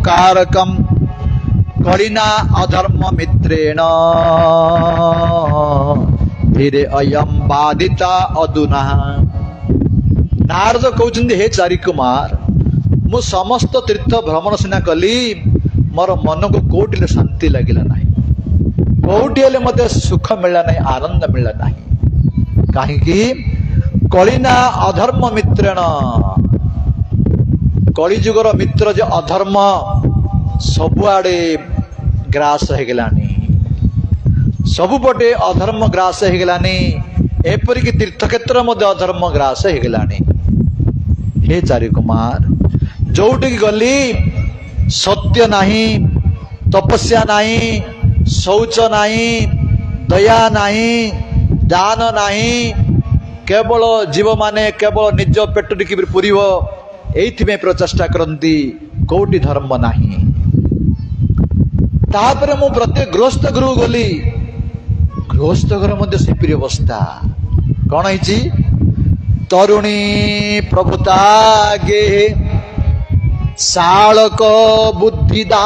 कारकम कलिना अधर्म मित्रेण धीरे अयम बाधिता अधुना। नारद कहउचंदी हे 4 कुमार मु समस्त तीर्थ भ्रमण सिना कली मोर मन को कोटिले शांति लगिला नाही कोटि हेले मते सुख मिलला नाही आनंद मिलला नाही काहेकि कलिना अधर्म मित्रेण कलिजुगर मित्र जो अधर्म सबुआडे ग्रास हो गलानी सबुपटे अधर्म ग्रास हो गलानी एपरिक तीर्थक्षेत्र मध्य अधर्म ग्रास हो गलानी। हे 4 कुमार जोटी गली सत्य नाही तपस्या नाही शौच नाही दया नाही दान नाही केवल जीव माने केवल निज पेट टिकी पुरीब एइथिमे प्रचेष्टा करती कोटि धर्म नाही। तापर मु प्रत्येक गृहस्थ गृह गली गृहस्थ घर मध्य सेपरी अवस्था कौन है तरुणी प्रभुता गे शालक बुद्धिदायक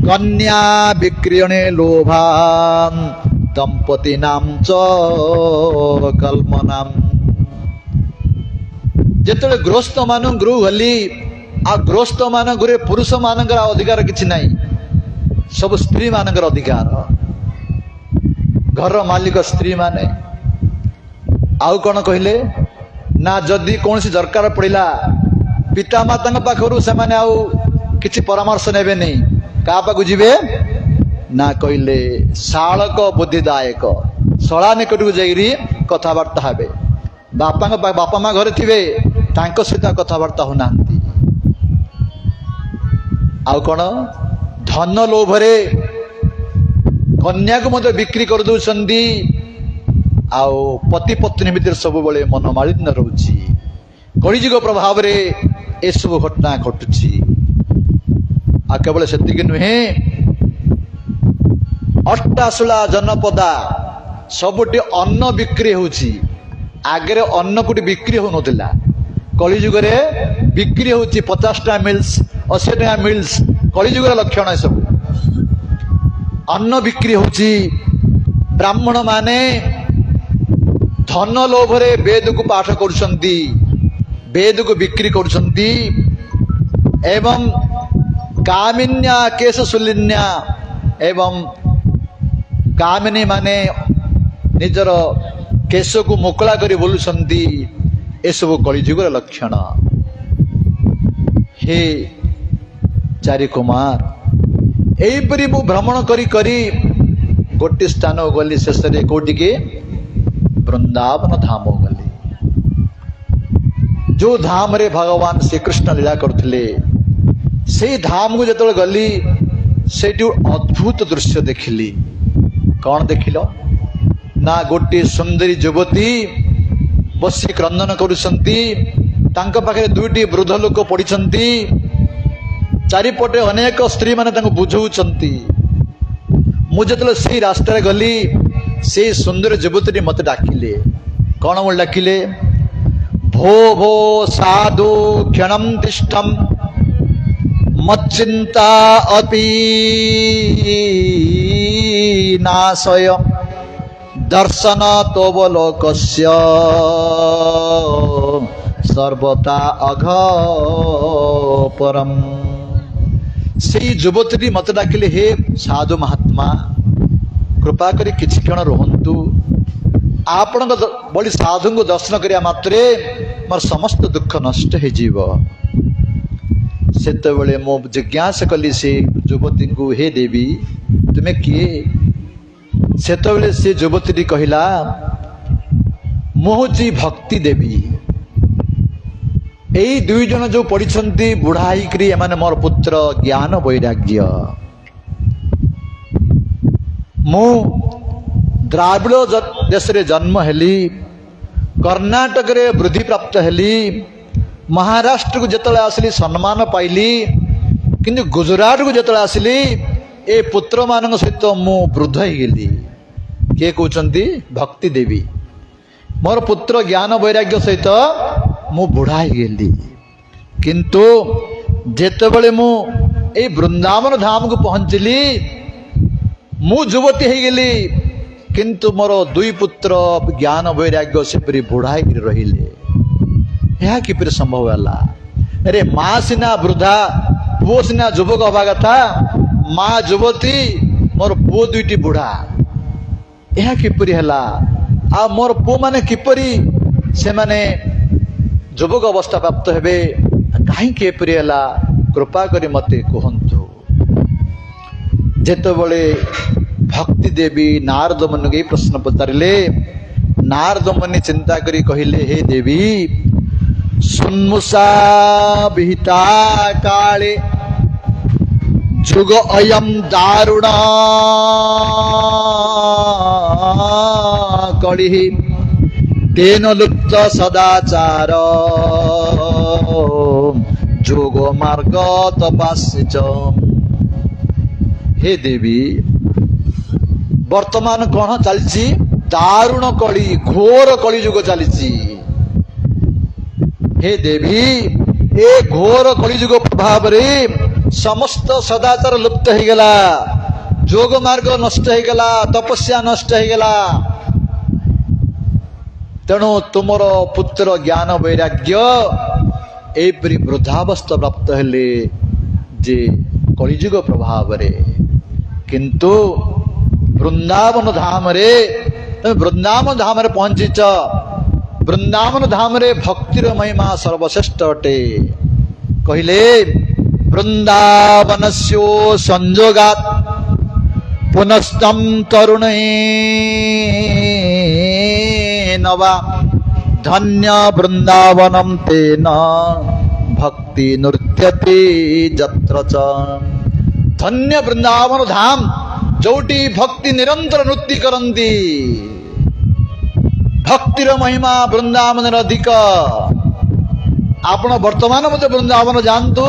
कन्या विक्रियणे लोभान दंपति नाम च कल्मनाम। ଯେତେବେଳେ ଗୃହସ୍ଥ ମାନଙ୍କୁ ଗୃହ ଗଲି ଆଉ ଗୃହସ୍ଥ ମାନଙ୍କରେ ପୁରୁଷ ମାନଙ୍କର ଅଧିକାର କିଛି ନାହିଁ, ସବୁ ସ୍ତ୍ରୀ ମାନଙ୍କର ଅଧିକାର। ଘରର ମାଲିକ ସ୍ତ୍ରୀ ମାନେ। ଆଉ କଣ କହିଲେ ନା ଯଦି କୌଣସି ଦରକାର ପଡ଼ିଲା ପିତାମାତାଙ୍କ ପାଖରୁ ସେମାନେ ଆଉ କିଛି ପରାମର୍ଶ ନେବେନି, କାହା ପାଖକୁ ଯିବେ ନା କହିଲେ ଶାଳକ ବୁଦ୍ଧିଦାୟକ, ଶଳା ନିକଟକୁ ଯାଇକରି କଥାବାର୍ତ୍ତା ହେବେ। ବାପା ମା ଘରେ ଥିବେ, ତାଙ୍କ ସହିତ କଥାବାର୍ତ୍ତା ହଉନାହାନ୍ତି। ଆଉ କଣ ଧନ ଲୋଭରେ କନ୍ୟାକୁ ମଧ୍ୟ ବିକ୍ରି କରିଦଉଛନ୍ତି। ଆଉ ପତି ପତ୍ନୀ ଭିତରେ ସବୁବେଳେ ମନମାଳିନ୍ୟ ରହୁଛି। କଳିଯୁଗ ପ୍ରଭାବରେ ଏସବୁ ଘଟଣା ଘଟୁଛି। ଆଉ କେବଳ ସେତିକି ନୁହେଁ, ଅଟ୍ଟାଶୁଳା ଜନପଦା ସବୁଠି ଅନ୍ନ ବିକ୍ରି ହଉଛି। ଆଗରେ ଅନ୍ନ କୋଉଠି ବିକ୍ରି ହଉନଥିଲା, କଳିଯୁଗରେ ବିକ୍ରି ହଉଛି। 50 ଟଙ୍କା ମିଲ୍ସ, 80 ଟଙ୍କା ମିଲ୍ସ, କଳିଯୁଗର ଲକ୍ଷଣ ଏସବୁ। ଅନ୍ନ ବିକ୍ରି ହଉଛି। ବ୍ରାହ୍ମଣ ମାନେ ଧନ ଲୋଭରେ ବେଦକୁ ପାଠ କରୁଛନ୍ତି, ବେଦକୁ ବିକ୍ରି କରୁଛନ୍ତି। ଏବଂ କାମିନ୍ୟା କେଶ ସୁଲିନ୍ୟା, ଏବଂ କାମିନୀ ମାନେ ନିଜର କେଶକୁ ମୁକୁଳା କରି ବୁଲୁଛନ୍ତି। ଏସବୁ କଳିଯୁଗର ଲକ୍ଷଣ। ହେ ଚାରି କୁମାର, ଏଇପରି ମୁଁ ଭ୍ରମଣ କରି କରି ଗୋଟିଏ ସ୍ଥାନକୁ ଗଲି। ଶେଷରେ କୋଉଠିକି? ବୃନ୍ଦାବନ ଧାମ ଗଲି। ଯୋଉ ଧାମରେ ଭଗବାନ ଶ୍ରୀକୃଷ୍ଣ ଲୀଳା କରୁଥିଲେ, ସେଇ ଧାମକୁ ଯେତେବେଳେ ଗଲି, ସେଇଠି ଅଦ୍ଭୁତ ଦୃଶ୍ୟ ଦେଖିଲି। କଣ ଦେଖିଲ ନା ଗୋଟିଏ ସୁନ୍ଦରୀ ଯୁବତୀ ବସି କ୍ରନ୍ଦନ କରୁଛନ୍ତି। ତାଙ୍କ ପାଖରେ ଦୁଇଟି ବୃଦ୍ଧ ଲୋକ ପଡ଼ିଛନ୍ତି। ଚାରିପଟେ ଅନେକ ସ୍ତ୍ରୀ ମାନେ ତାଙ୍କୁ ବୁଝଉଛନ୍ତି। ମୁଁ ଯେତେବେଳେ ସେଇ ରାସ୍ତାରେ ଗଲି, ସେଇ ସୁନ୍ଦର ଯୁବତୀଟି ମତେ ଡାକିଲେ। କଣ ମୁଁ ଡାକିଲେ? ଭୋ ଭୋ ସାଧୁ କ୍ଷଣମ୍ ତିଷ୍ଠମ୍ ମଚ୍ଚିନ୍ତା ଅପି ନାଶୟ ଦର୍ଶନ ତୋବଲୋକସ୍ୟ ସର୍ବତା ଅଘପରମ୍। ସେଇ ଯୁବତୀଟି ମତେ ଡାକିଲେ, ହେ ସାଧୁ ମହାତ୍ମା, କୃପା କରି କିଛି କ୍ଷଣ ରୁହନ୍ତୁ। ଆପଣଙ୍କ ଭଳି ସାଧୁଙ୍କୁ ଦର୍ଶନ କରିବା ମାତ୍ରେ ମୋର ସମସ୍ତ ଦୁଃଖ ନଷ୍ଟ ହେଇଯିବ। ସେତେବେଳେ ମୁଁ ଜିଜ୍ଞାସା କଲି ସେ ଯୁବତୀଙ୍କୁ, ହେ ଦେବୀ, ତୁମେ କିଏ? ସେତେବେଳେ ସେ ଯୁବତୀଟି କହିଲା, ମୁଁ ହଉଛି ଭକ୍ତି ଦେବୀ। ଏଇ ଦୁଇ ଜଣ ଯୋଉ ପଢିଛନ୍ତି ବୁଢା ହେଇକିରି, ଏମାନେ ମୋର ପୁତ୍ର ଜ୍ଞାନ ବୈରାଗ୍ୟ। ମୁଁ ଦ୍ରାବିଡ଼ ଦେଶରେ ଜନ୍ମ ହେଲି, କର୍ଣ୍ଣାଟକରେ ବୃଦ୍ଧି ପ୍ରାପ୍ତ ହେଲି, ମହାରାଷ୍ଟ୍ରକୁ ଯେତେବେଳେ ଆସିଲି ସମ୍ମାନ ପାଇଲି, କିନ୍ତୁ ଗୁଜୁରାଟକୁ ଯେତେବେଳେ ଆସିଲି ଏ ପୁତ୍ରମାନଙ୍କ ସହିତ ମୁଁ ବୃଦ୍ଧ ହେଇଗଲି। କିଏ କହୁଛନ୍ତି? ଭକ୍ତି ଦେବୀ। ମୋର ପୁତ୍ର ଜ୍ଞାନ ବୈରାଗ୍ୟ ସହିତ ମୁଁ ବୁଢା ହେଇଗଲି। କିନ୍ତୁ ଯେତେବେଳେ ମୁଁ ଏଇ ବୃନ୍ଦାବନ ଧାମକୁ ପହଞ୍ଚିଲି, ମୁଁ ଯୁବତୀ ହେଇଗଲି, କିନ୍ତୁ ମୋର ଦୁଇ ପୁତ୍ର ଜ୍ଞାନ ବୈରାଗ୍ୟ ସେପରି ବୁଢା ହେଇକି ରହିଲେ। ଏହା କିପରି ସମ୍ଭବ ହେଲା? ଆରେ ମା ସିନା ବୃଦ୍ଧା, ପୁଅ ସିନା ଯୁବକ ହବା କଥା। ମା ଯୁବତୀ, ମୋର ପୁଅ ଦୁଇଟି ବୁଢା। ଏହା କିପରି ହେଲା? ଆଉ ମୋର ପୁଅ ମାନେ କିପରି ସେମାନେ ଯୁବକ ଅବସ୍ଥା ପ୍ରାପ୍ତ ହେବେ? କାହିଁକି ଏପରି ହେଲା? କୃପା କରି ମତେ କୁହନ୍ତୁ। ଯେତେବେଳେ ଭକ୍ତି ଦେବୀ ନାରଦ ମୁନିଙ୍କୁ ଏହି ପ୍ରଶ୍ନ ପଚାରିଲେ, ନାରଦ ମୁନି ଚିନ୍ତା କରି କହିଲେ, ହେ ଦେବୀ, ସୁନ୍ମୁଷା ବିହିତା କାଳେ ଯୁଗ ଅୟಂ ଦାରୁଣ କଳିଃ ତେନ ଲୁପ୍ତ ସଦାଚାର ଯୋଗ ମାର୍ଗ ତପାସ୍ୟ। ହେ ଦେବୀ, ବର୍ତ୍ତମାନ କଣ ଚାଲିଛି? ଦାରୁଣ କଳି, ଘୋର କଳି ଯୁଗ ଚାଲିଛି। ହେ ଦେବୀ, ଏ ଘୋର କଳିଯୁଗ ପ୍ରଭାବରେ ସମସ୍ତ ସଦାଚାର ଲୁପ୍ତ ହେଇଗଲା, ଯୋଗ ମାର୍ଗ ନଷ୍ଟ ହେଇଗଲା, ତପସ୍ୟା ନଷ୍ଟ ହେଇଗଲା। तेणु तुमर पुत्र ज्ञान वैराग्य एपरी वृद्धावस्था प्राप्त हेले जे कलिजुग प्रभाव रे किंतु वृंदावन धाम रे तुम वृंदावन धाम रे पहुंचीच वृंदावन धाम रे भक्तिर महिमा सर्वश्रेष्ठ अटे कहले वृंदावनस्यो संयोगात् पुनस्तम तरुणेन वा धन्य वृंदावनम तेन भक्ति नृत्यते जत्र च धन्य वृंदावन धाम जोटी भक्ति निरंतर नृत्य करंती भक्तिर महिमा वृंदावन अधिक आपण वर्तमान मध्य वृंदावन जानतु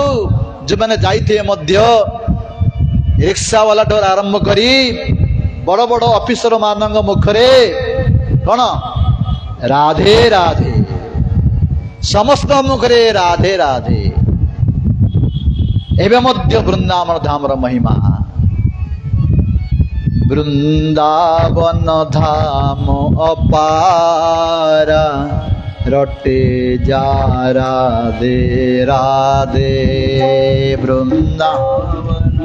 जो मैंने जाइए मध्य रिक्शा वाला ठोर आरंभ करी बड़ बड़ ऑफिसर मान मुखरे कौन राधे राधे समस्त मुखरे राधे राधे एवं मध्य वृंदावन धामर महिमा वृंदावन धाम अपारा रटे जा राधे राधे वृंदावन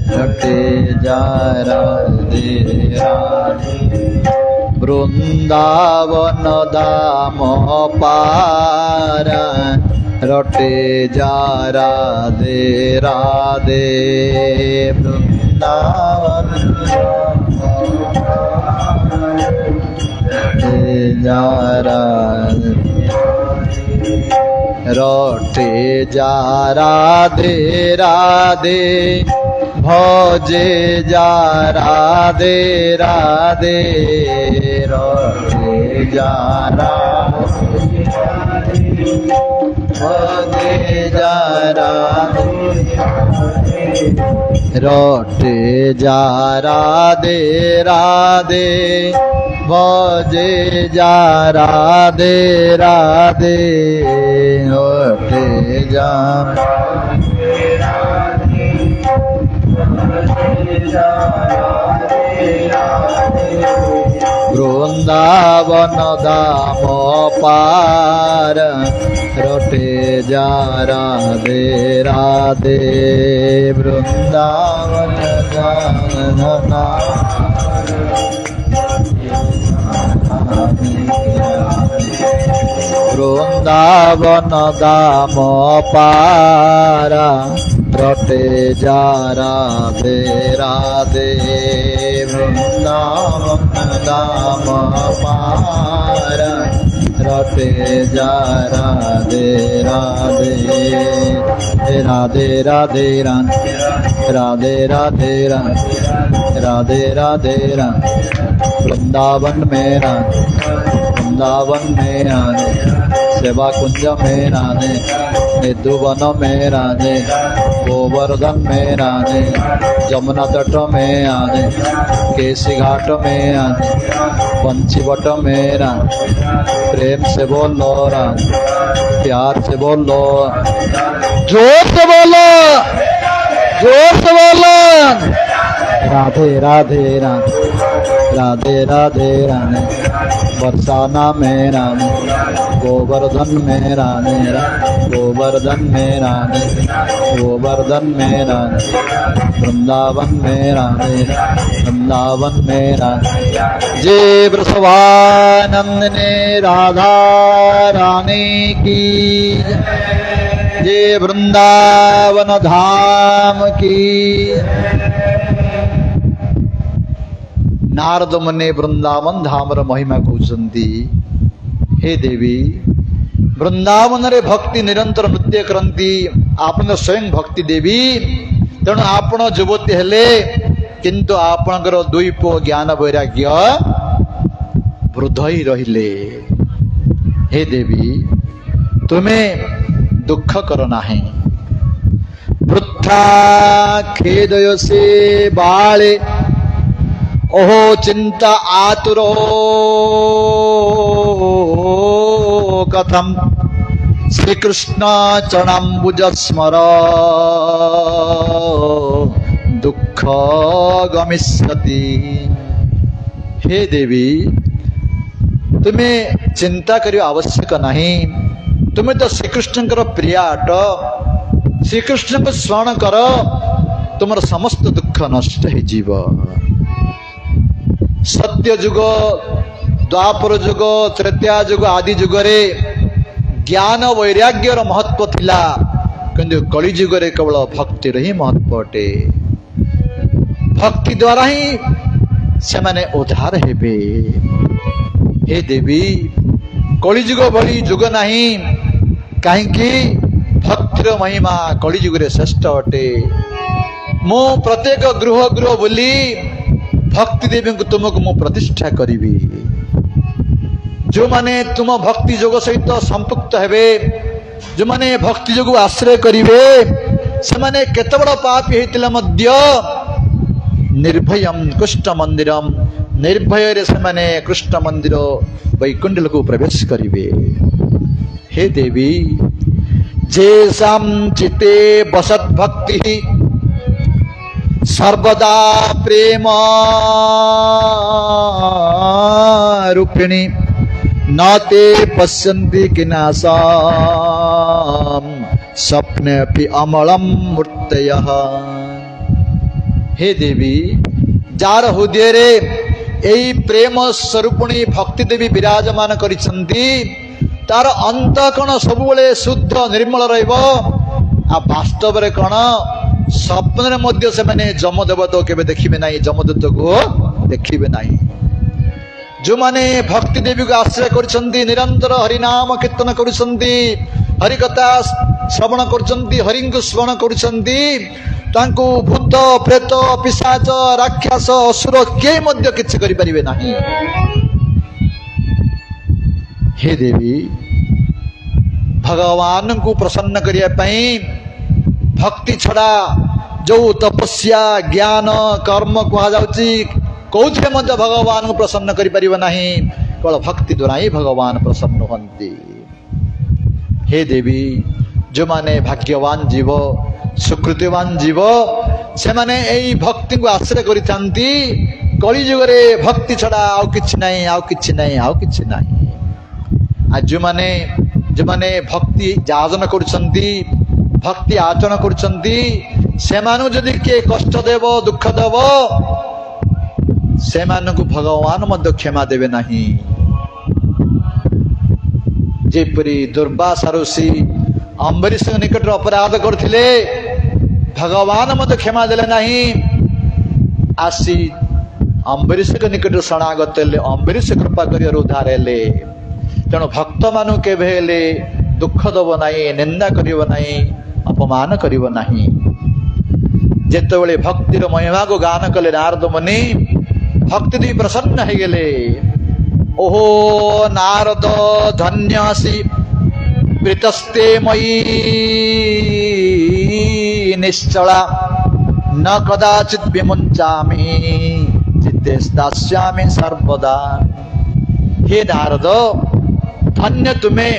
रटे जा राधे राधे वृंदावन धाम पारा रटे जा राधे राधे वृंदावन रटे जा राधे रटे जा राधे राधे भजे जा राधे राधे रटे जा राधे भजे जा राधे रटे जा राधे राधे भजे जा राधे राधे रटे जा वृंदावन धाम पार रटे जा राधे राधे वृंदावन वृंदावन धाम पारा रटे जा राधे राधे वृंदावन धाम पारा रटे जा राधे राधे राधे राधे राधे राधे राधे राधे वृंदावन में वृंदावन में राधे सेवा कुंज में राधे निधुवन में राधे गोवर्धन में राधे जमुना तट में राधे केसी घाट में राधे पंचीवट में राधे प्रेम से बोलो राधे प्यार से बोलो जोर से बोलो राधे राधे राधे राधे राधे राधे बरसाना में राधे गोवर्धन में राधे गोवर्धन में राधे गोवर्धन में राधे वृंदावन में राधे वृंदावन में राधे जे वृषभानंद ने राधा रानी की जे वृंदावन धाम की। नारद मुनि वृंदावन धामर महिमा कहते हे देवी वृंदावन रे भक्ति निरंतर नृत्य करती आपण स्वयं भक्ति देवी तेणु आपण युवती हेले किंतु आपणकर दुई पुओ ज्ञान वैराग्य वृद्ध ही रहिले। हे देवी तुम्हें दुख कर नाही वृथा खेदय से बाले ओहो चिंता आतुरो कथम श्री कृष्ण चरणाम्बुज स्मर दुख गमिष्यति। हे देवी तुम्हें चिंता करियो आवश्यक नहीं, तुम्हें तो श्रीकृष्ण प्रिया अट, श्रीकृष्ण को स्मरण कर, तुम समस्त दुख नष्ट हो जीव। सत्य जुग, द्वापर जुग, त्रेता जुग आदि जुगरे ज्ञान वैराग्यर महत्व थिला, किंतु कलि जुगरे केवल भक्तिर ही महत्व अटे। भक्ति द्वारा ही से माने उद्धार हेबे। हे देवी कलि जुग भली जुग नहीं, कहीं भक्तिर महिमा कलि जुगरे श्रेष्ठ अटे। मु प्रत्येक गृह गृह बोली भक्ति देवी को तुमको मु प्रतिष्ठा करी। जो माने तुम भक्ति जोग सहित संपुक्त हेबे, जो माने भक्ति जोग आश्रय करिवे, से माने केते बड़ पापी हेतिले मध्य निर्भयम कृष्ण मंदिरम, निर्भय रे से माने कृष्ण मंदिर वैकुंठ को प्रवेश करिवे। हे देवी जेसाम चिते बसत भक्ति सर्वदा प्रेम रूपिणी नाते पश्यन्ति किनासाम स्वप्ने अपि अमलम मूर्तयः। हे देवी जार हृदय रे एई प्रेम स्वरूपिणी भक्ति देवी विराजमान करिसंती, तार अंतःकरण सबुबले शुद्ध निर्मल रहिबो। आ वास्तव रे कण स्वप्न मध्य से मैंने जमदेवता केबे देखिबे नाही, जमदूत को देखिबे नाही। जो माने भक्ति देवी को आश्रय करिसंती, निरंतर हरि नाम कीर्तन करिसंती, हरि कथा श्रवण करिसंती, हरि को स्मरण करिसंती, तांको भूत प्रेत पिशाच राक्षस असुर के मध्य किछ करि परिबे नाही। हे देवी भगवान को प्रसन्न करिया पई भक्ति छड़ा जो तपस्या ज्ञान कर्म कहा जाउची कौथे मध्य भगवान को प्रसन्न करि परिबे नाही, केवल भक्ति द्वारा ही भगवान प्रसन्न हंती। हे देवी जो माने भाग्यवान जीव सुकृतिवान जीव से माने एई भक्ति को आश्रय करिथांती, कलि जुगरे भक्ति छड़ा आउ किछ नाही, आउ किछ नाही, आउ किछ नाही। आ जो माने भक्ति जाजन करिसंती, भक्ति आचरण करुचंती, से मानु जदि के कष्ट देव दुख देव, से मानु भगवान मध्य क्षमा देवे नाही। जेपरी दुर्वासा ऋषि अम्बरीश निकट अपराध करथिले, भगवान मध्य क्षमा देले नाही। आसी अम्बरीश निकट शरणागत हेले, अम्बरीश कृपा करियर उद्धार हेले। तेणु भक्त मानु केबे हेले दुख दब नाही, निंदा करिव नाही, अपमान करिव नाही। जेतेबेले भक्तिर महिमा को गान कले नारद मुनि, भक्ति देवी प्रसन्न हो गले। ओहो नारद धन्यसी प्रीतस्ते मयि निश्चला, न कदाचित् विमुञ्चामि चित्ते दास्यामि सर्वदा। हे नारद धन्य तुम्हें,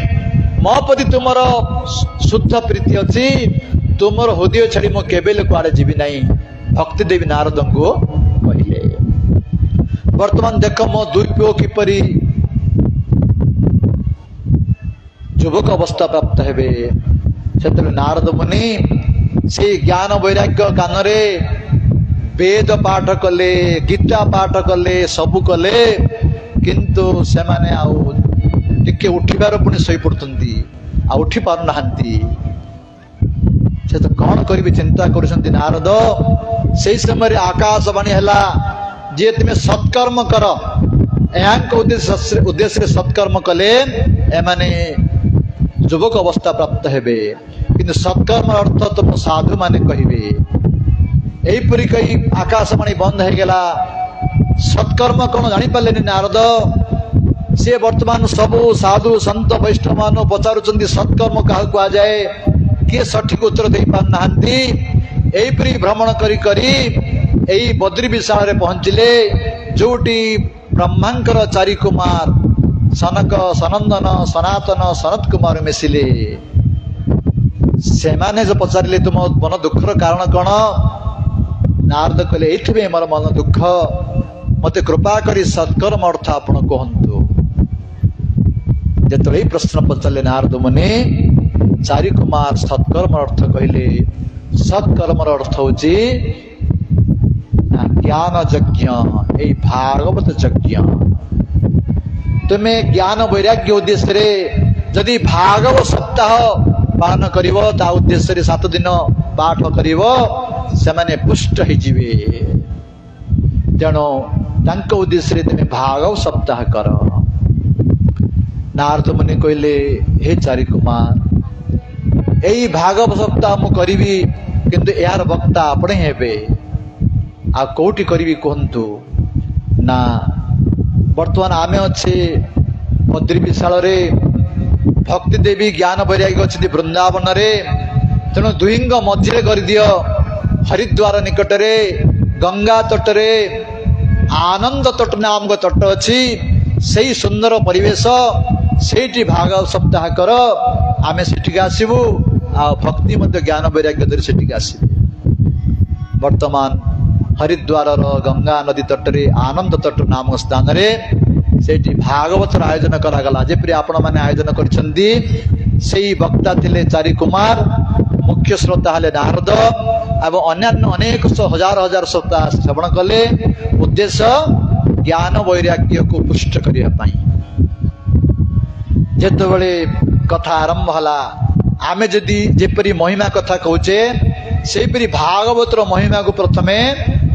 मो प्रति तुमर शुद्ध प्रीति अच्छी, तुमर हृदय छाड़ी मु केबेले कुआड़े जीवी नहीं। भक्ति देवी नारद को कहले। वर्तमान देख मो दुई पुओ किपरि युवक अवस्था प्राप्त हेबे। सेतबेले नारद मुनि से ज्ञान वैराग्य कानरे वेद पाठ कले, गीता पाठ कले, सबु कले, किंतु से माने आउ टिके उठिबार पुणी शोई पड़ुचंती, आ उठी पारु नाहंती। से तो कौन करिबे चिंता करुचंती नारद। सेई समय आकाशवाणी हला जे तुमे सत्कर्म कर, यांक उद्देश्य सत्कर्म कले ए माने युवक अवस्था प्राप्त हेबे, किंतु सत्कर्म अर्थ तुम साधु माने कहिबे। एहीपरि कही आकाशवाणी बंद हो गला। सत्कर्म कौन जानी पारे नारद। से वर्तमान सबू साधु सन्त वैष्णव मान पचारुचंदी सत्कर्म क्या कह जाए, किए सठिक उत्तर दे पार नाहंती। एहीपरि भ्रमण करी करी एही बद्री विशाल रे पहुंचले, जोटी ब्रह्मांकर चारि कुमार सनक सनंदन सनातन सनत कुमार मिसिले। सेमाने जो पचारिले तुम मन दुखर कारण कौन? नारद कहले एइथिबे मोर मन दुख, मते कृपा करी सत्कर्म अर्थ आपण कहतु। जेतले प्रश्न पचारे नारद मुनि चारि कुमार सत्कर्म अर्थ कहले। सत्कर्म अर्थ होची ज्ञान यज्ञ, ए भागवत यज्ञ। तुम्हें ज्ञान वैराग्य उद्देश्य रे जदि भागवत सप्ताह पालन करिवो ता उद्देश्य रे 7 दिन पाठ करिवो सेमाने पुष्ट हो जिवे। तेणु तांको उद्देश्य रे तुम भागवत सप्ताह कर। नारद मुनि कहले हे चारि कुमार एई भागवत सप्ताह मु करिवि किंतु यार वक्ता आपणे हेबे आ कोठी करिवि कहंतु ना। वर्तमान आमे अच्छे बद्री विशाल रे भक्ति देवी ज्ञान वैराग्य अच्छे वृंदावन रे। तेणु दुईंग मझे कर दियो हरिद्वार निकट रे गंगा तट रे आनंद तट नामक तट अच्छी से सुंदर परिवेश से भागवत सप्ताह कर। आमे सेठिक आसबू आ भक्ति मध्य ज्ञान वैराग्य धरी सेठिक आसबे। वर्तमान हरिद्वार गंगा नदी तट रे आनंद तट नामक स्थान रे सेठी भागवत आयोजन करागला। जेपरि आपण माने आयोजन करिसंदी सेही वक्ता थिले चारि कुमार, मुख्य श्रोता हले नारद एवं अन्यान्य अनेक हजार हजार श्रोता श्रवण कले। उद्देश्य ज्ञान वैराग्य को पुष्ट करिया पई। जेतबेले कथा आरंभ हला आमे जदि जेपरि महिमा कथा कहूचे सेपरि भागवतर महिमा को प्रथमे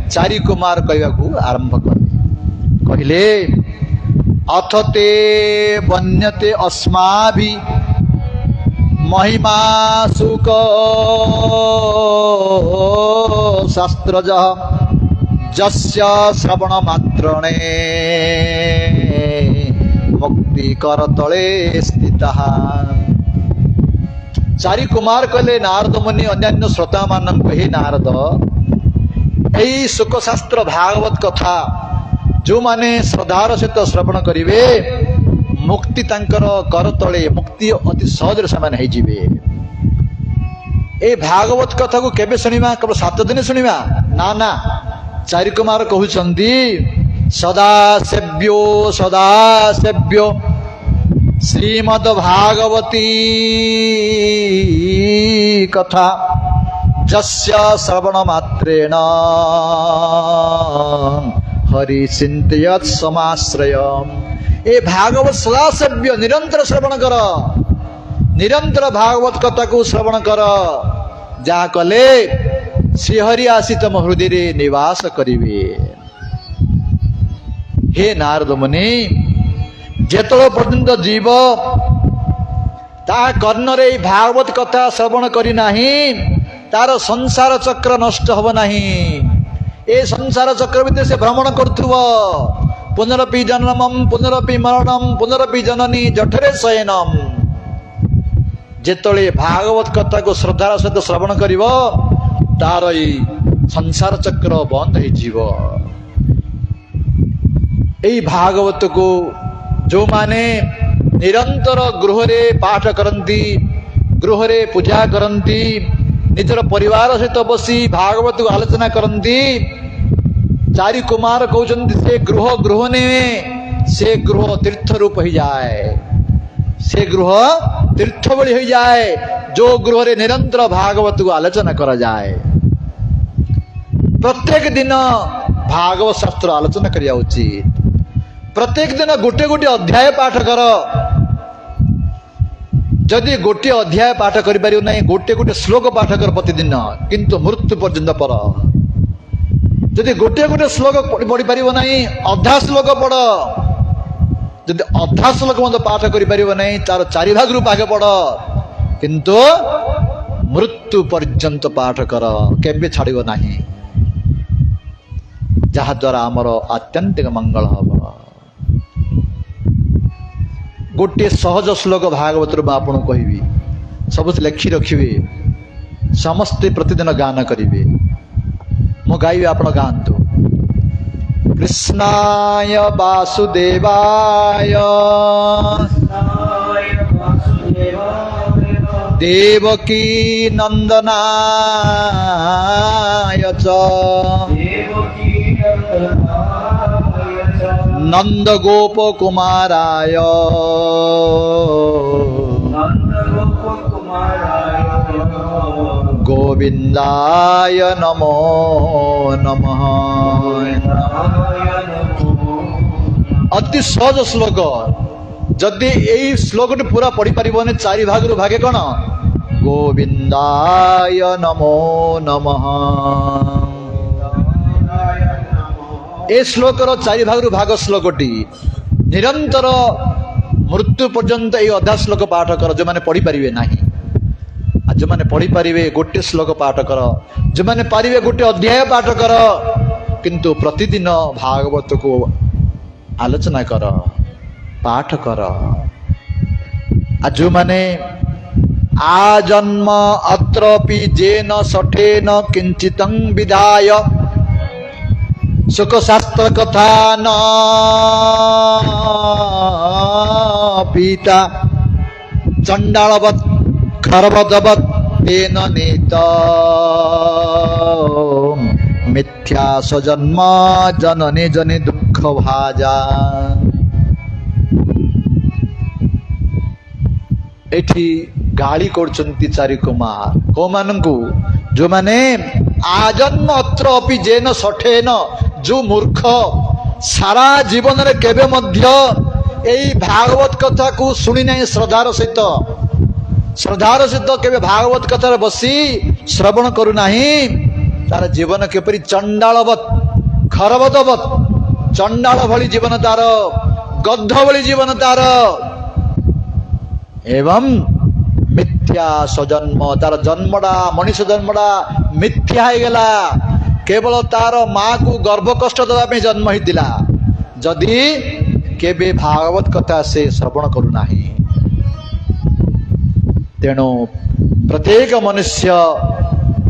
चारि कुमार कहवाकू आरंभ कले। कहले अथ ते वन्यते अस्माभि महिमा सुख शास्त्रजः जस्य श्रवण मात्रणे मुक्ति करतले स्थितः। चारि कुमार कहले नारद मुनि अन्यान्य श्रोता मानक हे नारद यही सुख शास्त्र भागवत कथा जो माने श्रद्धार सहित श्रवण करिवे मुक्ति तांकर कर तले मुक्ति अति सहज से जीवे। ए भागवत कथा को केबे सुनिमा? केवल 7 दिन सुनिमा ना ना। चारि कुमार कहउछंदी सदा सेव्यो श्रीमद् भागवती कथा जस्य श्रवण मात्रेण हरि चिंतयत् समाश्रयम्। ए भागवत सदा सेव्य निरंतर श्रवण कर, निरंतर भागवत कथा को श्रवण कर। जहा कले श्रीहरि आसी तम हृदय रे निवास करिवे। हे नारद मुनि जेतल पर्यंत जीव ता कर्ण रे भागवत कथा श्रवण करी नाही तार संसार चक्र नष्ट हब नाही। ए संसार चक्र भितर से भ्रमण करथुव। पुनरपि जन्मम पुनरपि मरणम पुनरपि जननी जठरे शयनम। जेतले भागवत कथा को श्रद्धार सहित श्रवण करिव तार ई संसार चक्र बंद हो जीव। एई भागवत को जो माने निरंतर गृह रे पाठ करंती, गृह रे पूजा करंती, निजर परिवार सहित बसी भागवत को आलोचना करंती। चारि कुमार कहउछंती से गृह ने से गृह तीर्थ रूप हो जाए, से गृह तीर्थ बलि हो जाए जो गृह रे निरंतर भागवत को आलोचना करा जाए। प्रत्येक दिन भागवत शास्त्र आलोचना करिया उचित। प्रत्येक दिन गोटे गोटे अध्याय पाठ कर। जदि गोटे अध्याय पाठ करि परियो नै गोटे गोटे श्लोक पाठ कर प्रतिदिन किंतु मृत्यु पर्यंत पर। जदि गोटे गोटे श्लोक पढ़ी परियो नै अधा श्लोक पढ़। जदि अधा श्लोक मत पाठ करि परियो नै तार 4 भाग रु भाग पढ़ किंतु मृत्यु पर्यंत पाठ कर केबे छाड़िबो नाही। जहा द्वारा आमर आत्यंतिक मंगल हब। गोटे सहज श्लोक भागवत आपन कहबी सब लिखि रखिए समस्ते प्रतिदिन गान करिवे। मु गाइबे आपण गांतु। कृष्णाय वासुदेवाय देवकी नंदनाय च नंद गोप कुमाराय गोविंदाय नमो नमः। अति सहज श्लोक जदि यही श्लोक पूरा पढ़ी पारे चारि भाग भागे कौन गोविंदाय नमो नमः। ए श्लोक चारि भाग भाग श्लोकटी निरंतर मृत्यु पर्यंत ये अधा श्लोक पाठ कर जो मैंने पढ़ी पारे ना जो मैंने पढ़ी पारे गोटे श्लोक पाठ कर जो मैंने पारे गोटे अध्याय पाठ कर किंतु प्रतिदिन भागवत को आलोचना कर पाठ कर। जो मैंने आजन्म अत्रपि जेन सठेन किंचितं विधाय सुख शास्त्र कथा न पीता चंडालवत खरवदवत तेन नीत मिथ्या स्वजन्म जननी जनि दुख भाजा। एठी गाली करचंती चारि कुमार को मानकु जो माने आजन्म अत्र अपि जेन सठेन जो मूर्ख सारा जीवन रे केबे मध्य एई भागवत कथा को सुनी नहीं श्रद्धार सहित केबे भागवत कथा रे बसी श्रवण करू नाही तार जीवन केपरि चंडालवत खरवदवत चंडाल भली जीवन तार गद्ध भली जीवन तार एवं मिथ्या स्वजन्म तार जन्मडा मनुष्य जन्मडा मिथ्या हो गला केवल तार माँ को गर्भ कष्ट देवाई जन्म होता जदि केबे भागवत कथा से श्रवण करूना। तेणु प्रत्येक मनुष्य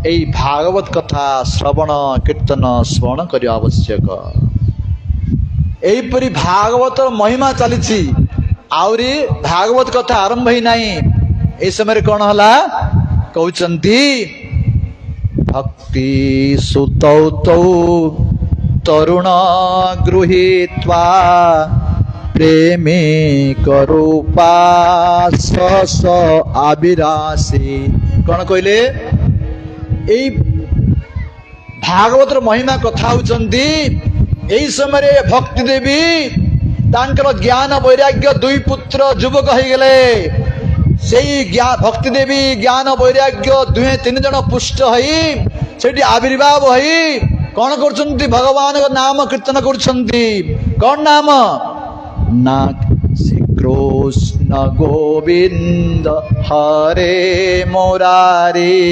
यही भागवत कथा श्रवण कीर्तन स्मरण कर आवश्यक। यहीपरि भागवत महिमा चली आउरी भागवत कथा आरंभ ही नहीं ए समय कौन हला कहउचंती भक्ति सुतौ तौ तरुण गृहीत्वा प्रेमी करूपा स आविरासी कौन कहले एई भागवतर महिमा कथा होचंती एई समय भक्ति देवी तांकर ज्ञान वैराग्य दुई पुत्र युवक हो गले से भक्ति देवी ज्ञान वैराग्य दुहे तीन जन पुष्ट हई सेठी आविर्भाव हई कौन करछंती भगवान का नाम कीर्तन करछंती कौन नाम ना श्री कृष्ण गोविंद हरे मुरारी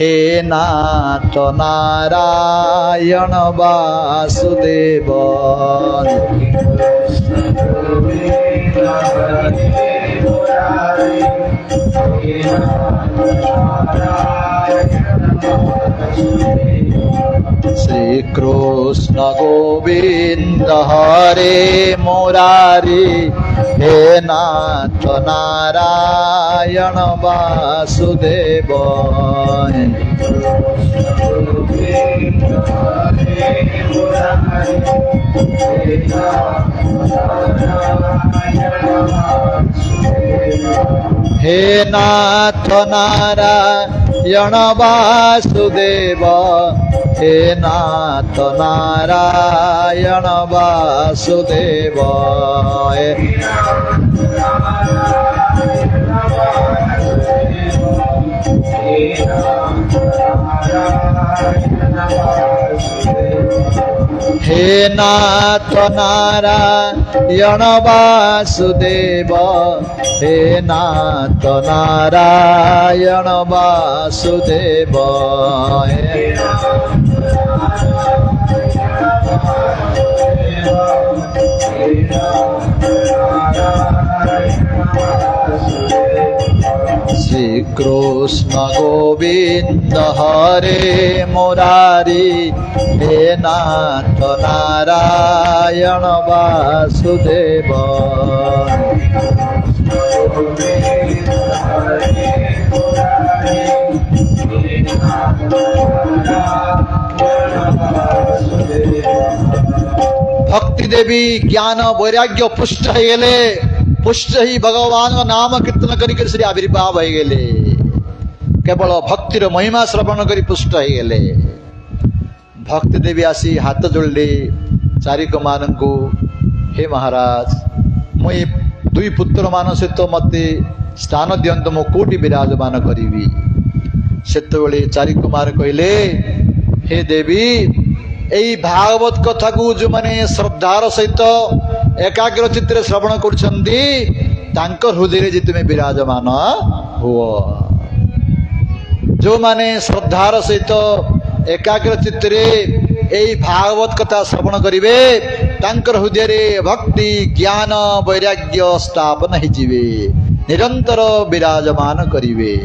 हे नाथ नारायण वासुदेव। श्री कृष्ण गोविंद हरे मुरारी हे नाथ नारायण वासुदेव। हे नाथ नारायण वासुदेव हे नाथ नारायण वासुदेव। हे नाथ नारायण वासुदेव हे नाथ नारायण वासुदेव। श्री कृष्ण गोविंद हरे मुरारी हे नाथ नारायण वासुदेव। भक्ति देवी ज्ञान वैराग्य पुष्ट हो गले पुष्ट ही भगवान नाम कीर्तन करके श्री आविर्भाव हो गले केवल भक्तिर महिमा श्रवण करी पुष्ट हो गले भक्ति देवी आसी हाथ जोड़ले चारिक मान को हे महाराज मुई दुई पुत्र मान सहित मत स्थान दिंतु मु कोटि विराजमान करी से चारि कुमार कहले हे देवी यही भागवत कथा को जो माने श्रद्धार सहित एकाग्र चित्त श्रवण कर हृदय जी तुम्हें विराजमान हुआ जो माने श्रद्धार सहित एकाग्र चित्त यही भागवत कथा श्रवण करिवे तांकर हृदय भक्ति ज्ञान वैराग्य स्थापन होइजिवे निरंतर विराजमान करिवे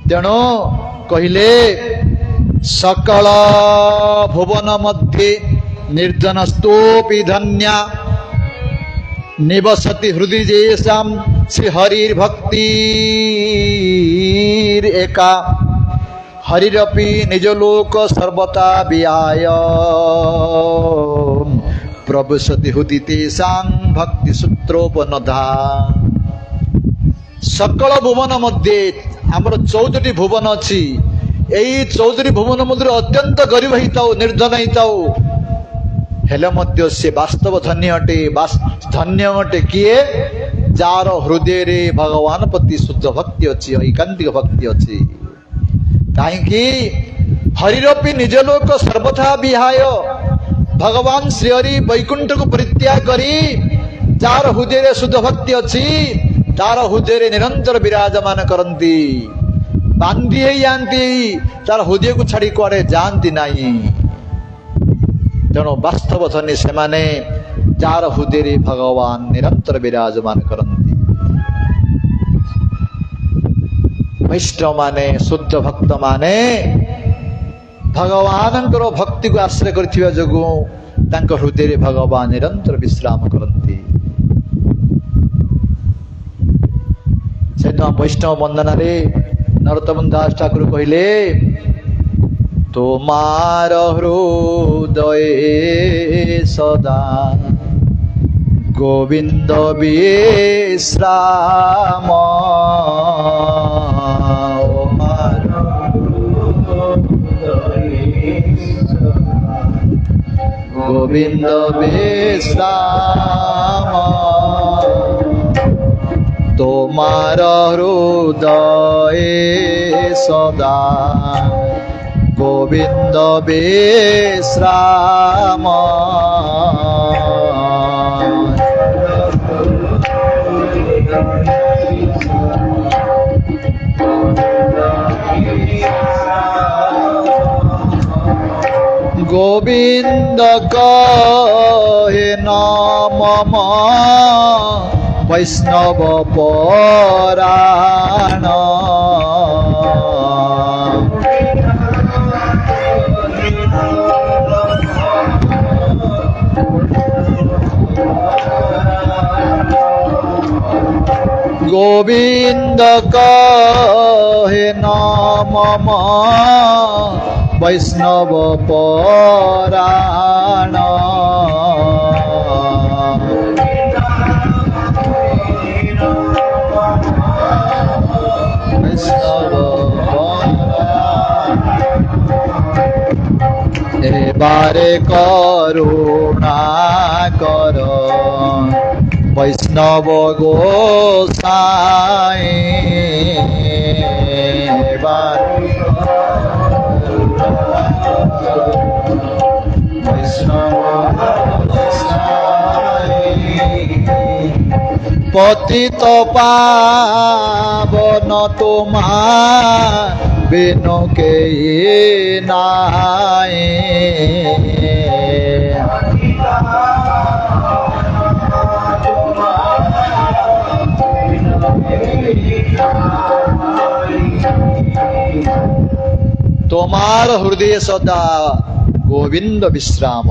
तेणु कहिले सकल भुवन मध्ये निर्जनस्तोपि धन्या निवसति हृदि जेषां श्री हरिर्भक्ति एका हरिरपि निजलोक सर्वता विहाय प्रविशति हृदि तेषां भक्ति सूत्रोपनधा सकल भुवन मध्ये आमर 14टी भुवन अच्छी यही 14टी भुवन मध्य अत्यंत गरीब होता निर्धन होता हेले मध्य से वास्तव धन्य अटे धन्य अटे किए जार हृदय रे भगवान प्रति शुद्ध भक्ति अच्छी ऐकांतिक भक्ति अच्छी कहीं हरिरपि निजलोक सर्वथा विहाय भगवान श्रीहरि वैकुंठ को परित्याग करी जार हृदय रे शुद्ध भक्ति अच्छी तार हृदय निरंतर विराजमान करती बांधी जाती तार हृदय को छाड़ी कुआड़े जाती नहीं तेणु वास्तव धनी से माने जार हृदय भगवान निरंतर विराजमान करती वैष्णव माने शुद्ध भक्त माने भगवान भक्ति को आश्रय कर जो हृदय भगवान निरंतर विश्राम करती से वैष्णव वंदना रे नरोत्तम दास ठाकुर कहले तोमार हृदय सदा गोविंद विश्राम गोविंद विश्राम तोमार हृदय सदा गोविंद विश्राम गोविंद कहे नाम वैष्णव पराण गोविंद कहे नाम वैष्णव पराण एबारे करुणा कर वैष्णव गोसाई पतित पावन तुम्हार बिनु के नाई तोमार हृदय सदा गोविंद विश्राम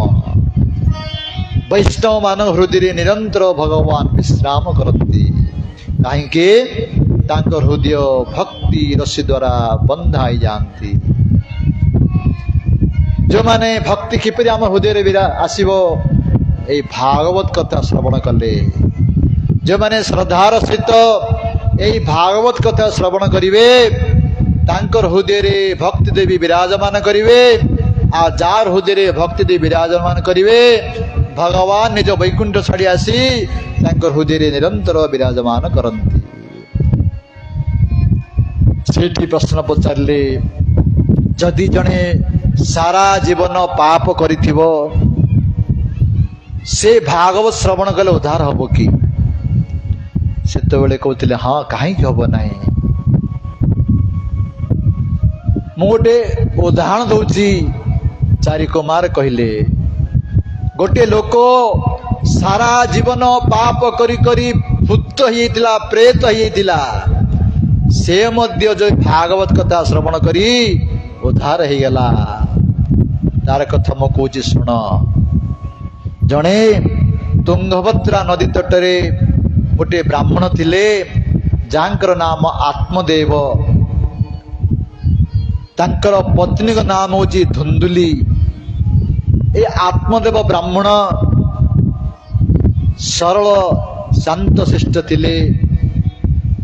वैष्णव मान हृदय निरंतर भगवान विश्राम करती कहीं हृदय भक्ति रस्सी द्वारा बंधाई जाती जो माने भक्ति किपरि आम हृदय आसब এই ଭାଗବତ କଥା ଶ୍ରବଣ କଲେ, ଯେଉଁମାନେ ଶ୍ରଦ୍ଧାର ସହିତ এই ଭାଗବତ କଥା ଶ୍ରବଣ କରିବେ ତାଙ୍କର ହୃଦୟରେ ଭକ୍ତି ଦେବୀ ବିରାଜମାନ କରିବେ। ଆଉ ଯାହାର ହୃଦୟରେ ଭକ୍ତି ଦେବୀ ବିରାଜମାନ କରିବେ ଭଗବାନ ନିଜ ବୈକୁଣ୍ଠ ଛାଡ଼ି ଆସି ତାଙ୍କର ହୃଦୟରେ ନିରନ୍ତର ବିରାଜମାନ କରନ୍ତି। ସେଠି ପ୍ରଶ୍ନ ପଚାରିଲେ, ଯଦି ଜଣେ ସାରା ଜୀବନ ପାପ କରିଥିବ ସେ ଭାଗବତ ଶ୍ରବଣ କଲେ ଉଦ୍ଧାର ହବ କି? ସେତେବେଳେ କହୁଥିଲେ, ହଁ କାହିଁକି ହବ ନାହିଁ। ମୁଁ ଗୋଟେ ଉଦାହରଣ ଦଉଛି। ଚାରି କୁମାର କହିଲେ, ଗୋଟିଏ ଲୋକ ସାରା ଜୀବନ ପାପ କରି କରି ଭୂତ ହେଇଯାଇଥିଲା, ପ୍ରେତ ହେଇଯାଇଥିଲା, ସେ ମଧ୍ୟ ଯୋଉ ଭାଗବତ କଥା ଶ୍ରବଣ କରି ଉଦ୍ଧାର ହେଇଗଲା। ତାର କଥା ମୁଁ କହୁଛି ଶୁଣ। ଜଣେ ତୁଙ୍ଗଭଦ୍ରା ନଦୀ ତଟରେ ଗୋଟିଏ ବ୍ରାହ୍ମଣ ଥିଲେ, ଯାହାଙ୍କର ନାମ ଆତ୍ମଦେବ। ତାଙ୍କର ପତ୍ନୀଙ୍କ ନାମ ହଉଛି ଧୁନ୍ଦୁଲି। ଏ ଆତ୍ମଦେବ ବ୍ରାହ୍ମଣ ସରଳ ଶାନ୍ତ ଶିଷ୍ଟ ଥିଲେ,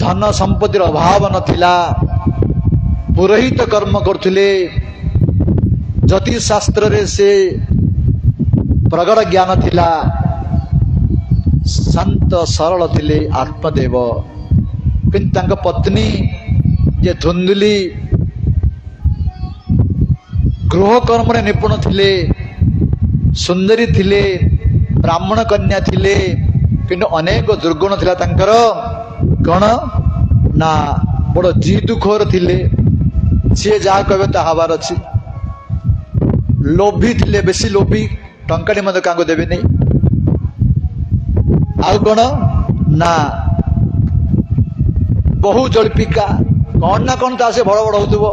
ଧନ ସମ୍ପତ୍ତିର ଅଭାବ ନଥିଲା, ପୁରୋହିତ କର୍ମ କରୁଥିଲେ, ଜ୍ୟୋତିଷ ଶାସ୍ତ୍ରରେ ସେ ପ୍ରଗଡ଼ ଜ୍ଞାନ ଥିଲା, ଶାନ୍ତ ସରଳ ଥିଲେ ଆତ୍ମଦେବ। କିନ୍ତୁ ତାଙ୍କ ପତ୍ନୀ ଯେ ଧୁନ୍ଦୁଲି ଗୃହ କର୍ମରେ ନିପୁଣ ଥିଲେ, ସୁନ୍ଦରୀ ଥିଲେ, ବ୍ରାହ୍ମଣ କନ୍ୟା ଥିଲେ, କିନ୍ତୁ ଅନେକ ଦୁର୍ଗୁଣ ଥିଲା ତାଙ୍କର। କଣ ନା ବଡ଼ ଜିଦୁଖୋର ଥିଲେ, ସିଏ ଯାହା କହିବେ ତାହା ହବାର ଅଛି। ଲୋଭୀ ଥିଲେ, ବେଶୀ ଲୋଭୀ, ଟଙ୍କାଟି ମଧ୍ୟ କାହାକୁ ଦେବେନି। ଆଉ କଣ ନା ବହୁ ଜଳ୍ପିକା, କଣ ନା କଣ ତା ସେ ବଡ ବଡ ହଉଥିବ।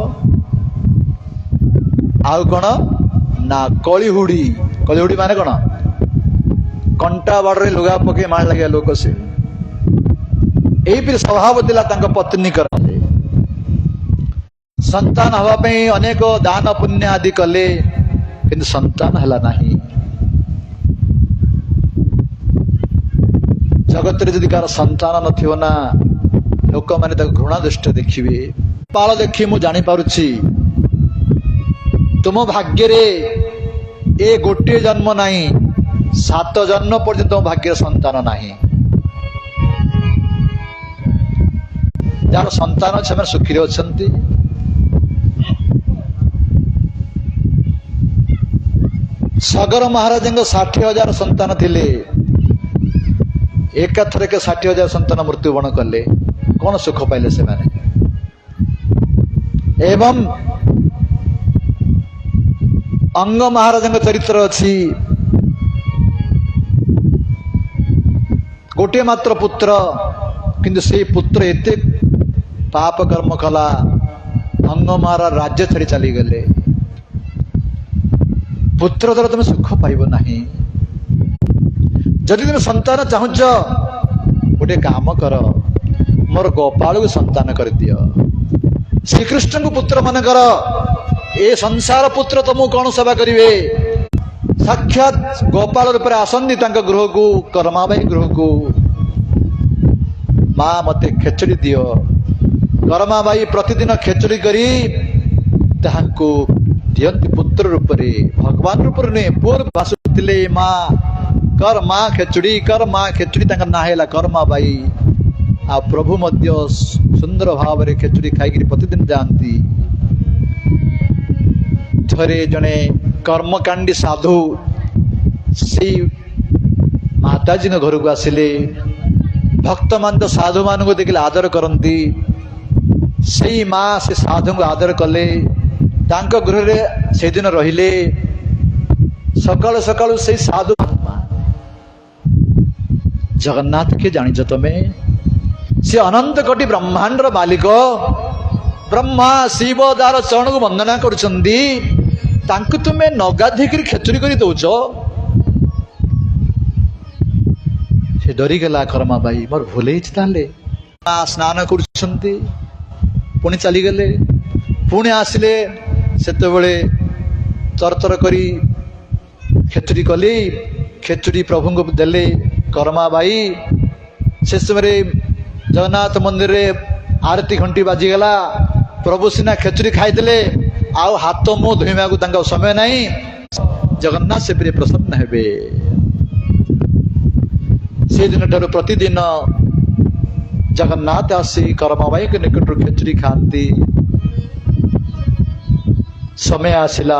ଆଉ କଣ ନା କଳିହୁଡି। କଳିହୁଡି ମାନେ କଣ? କଣ୍ଟା ବାଡରେ ଲୁଗା ପକେଇ ମାଳ ଲାଗିବା ଲୋକ ସେ। ଏଇପରି ସ୍ୱଭାବ ଥିଲା ତାଙ୍କ ପତ୍ନୀଙ୍କର। ସନ୍ତାନ ହବା ପାଇଁ ଅନେକ ଦାନ ପୁଣ୍ୟ ଆଦି କଲେ, କିନ୍ତୁ ସନ୍ତାନ ହେଲା ନାହିଁ। ଜଗତରେ ଯଦି କାହାର ସନ୍ତାନ ନଥିବ ନା, ଲୋକମାନେ ତାକୁ ଘୃଣା ଦୃଷ୍ଟିରେ ଦେଖିବେ। ପାଳ ଦେଖି ମୁଁ ଜାଣିପାରୁଛି ତୁମ ଭାଗ୍ୟରେ ଏ ଗୋଟିଏ ଜନ୍ମ ନାହିଁ, 7 ଜନ୍ମ ପର୍ଯ୍ୟନ୍ତ ତୁମ ଭାଗ୍ୟରେ ସନ୍ତାନ ନାହିଁ। ଯାହାର ସନ୍ତାନ ଅଛି ସେମାନେ ସୁଖୀରେ ଅଛନ୍ତି। ସଗର ମହାରାଜଙ୍କ 60,000 ସନ୍ତାନ ଥିଲେ, ଏକାଥରକେ 60,000 ସନ୍ତାନ ମୃତ୍ୟୁବରଣ କଲେ। କଣ ସୁଖ ପାଇଲେ ସେମାନେ? ଏବଂ ଅଙ୍ଗ ମହାରାଜଙ୍କ ଚରିତ୍ର ଅଛି। ଗୋଟିଏ ମାତ୍ର ପୁତ୍ର, କିନ୍ତୁ ସେଇ ପୁତ୍ର ଏତେ ପାପ କର୍ମ କଲା, ଅଙ୍ଗ ମହାରାଜ ରାଜ୍ୟ ଛାଡି ଚାଲିଗଲେ। ପୁତ୍ର ଦ୍ୱାରା ତମେ ସୁଖ ପାଇବ ନାହିଁ। ଯଦି ତମେ ସନ୍ତାନ ଚାହୁଁଛ, ଗୋଟେ କାମ କର, ମୋର ଗୋପାଳକୁ ସନ୍ତାନ କରିଦିଅ। ଶ୍ରୀକୃଷ୍ଣଙ୍କୁ ପୁତ୍ର ମନେକର। ଏ ସଂସାର ପୁତ୍ର ତମକୁ କଣ ସେବା କରିବେ? ସାକ୍ଷାତ ଗୋପାଳ ରୂପରେ ଆସନ୍ତି ତାଙ୍କ ଗୃହକୁ, କରମାବାଇ ଗୃହକୁ। ମା ମତେ ଖେଚୁଡି ଦିଅ। କରମାବାଇ ପ୍ରତିଦିନ ଖେଚୁଡି କରି ତାହାଙ୍କୁ ଦିଅନ୍ତି ପୁତ୍ର ରୂପରେ, ଭଗବାନ ରୂପରେ ନୁହେଁ, ପୁଅ ରୂପରେ ଆସୁଥିଲେ। ମା କର, ମା ଖେଚୁଡି କର, ମା ଖେଚୁଡି, ତାଙ୍କ ନାଁ ହେଲା କରମାବାଇ। ଆଉ ପ୍ରଭୁ ମଧ୍ୟ ସୁନ୍ଦର ଭାବରେ ଖେଚୁଡି ଖାଇକିରି ପ୍ରତିଦିନ ଯାଆନ୍ତି। ଥରେ ଜଣେ କର୍ମକାଣ୍ଡୀ ସାଧୁ ସେଇ ମାତାଜୀଙ୍କ ଘରକୁ ଆସିଲେ। ଭକ୍ତମାନେ ସାଧୁ ମାନଙ୍କୁ ଦେଖିଲେ ଆଦର କରନ୍ତି। ସେଇ ମା ସେ ସାଧୁଙ୍କୁ ଆଦର କଲେ, ତାଙ୍କ ଗୃହରେ ସେଦିନ ରହିଲେ। ସକାଳୁ ସକାଳୁ ସେଇ ସାଧୁ, ଜଗନ୍ନାଥ କିଏ ଜାଣିଛ ତମେ? ସେ ଅନନ୍ତ କୋଟି ବ୍ରହ୍ମାଣ୍ଡର ମାଲିକ। ବ୍ରହ୍ମା ଶିବ ଯାହାର ଚରଣକୁ ବନ୍ଦନା କରୁଛନ୍ତି, ତାଙ୍କୁ ତୁମେ ନଗାଧେଇକିରି ଖେଚୁରି କରି ଦଉଛ। ସେ ଡରିଗଲା କରମାବାଇ, ମୋର ଭୁଲ ହେଇଛି ତାହେଲେ। ସ୍ନାନ କରୁଛନ୍ତି, ପୁଣି ଚାଲିଗଲେ। ପୁଣି ଆସିଲେ, ସେତେବେଳେ ତରତର କରି ଖେଚୁରି କଲି। ଖେଚୁଡ଼ି ପ୍ରଭୁଙ୍କୁ ଦେଲେ କରମାବାଇ। ସେ ସମୟରେ ଜଗନ୍ନାଥ ମନ୍ଦିରରେ ଆରତି ଘଣ୍ଟି ବାଜିଗଲା। ପ୍ରଭୁ ସିନା ଖେଚୁଡ଼ି ଖାଇଦେଲେ, ଆଉ ହାତ ମୁହଁ ଧୋଇବାକୁ ତାଙ୍କ ସମୟ ନାହିଁ। ଜଗନ୍ନାଥ ସେପରି ପ୍ରସନ୍ନ ହେବେ। ସେଦିନ ଠାରୁ ପ୍ରତିଦିନ ଜଗନ୍ନାଥ ଆସି କରମାବାଇଙ୍କ ନିକଟରୁ ଖେଚୁଡ଼ି ଖାଆନ୍ତି। ସମୟ ଆସିଲା,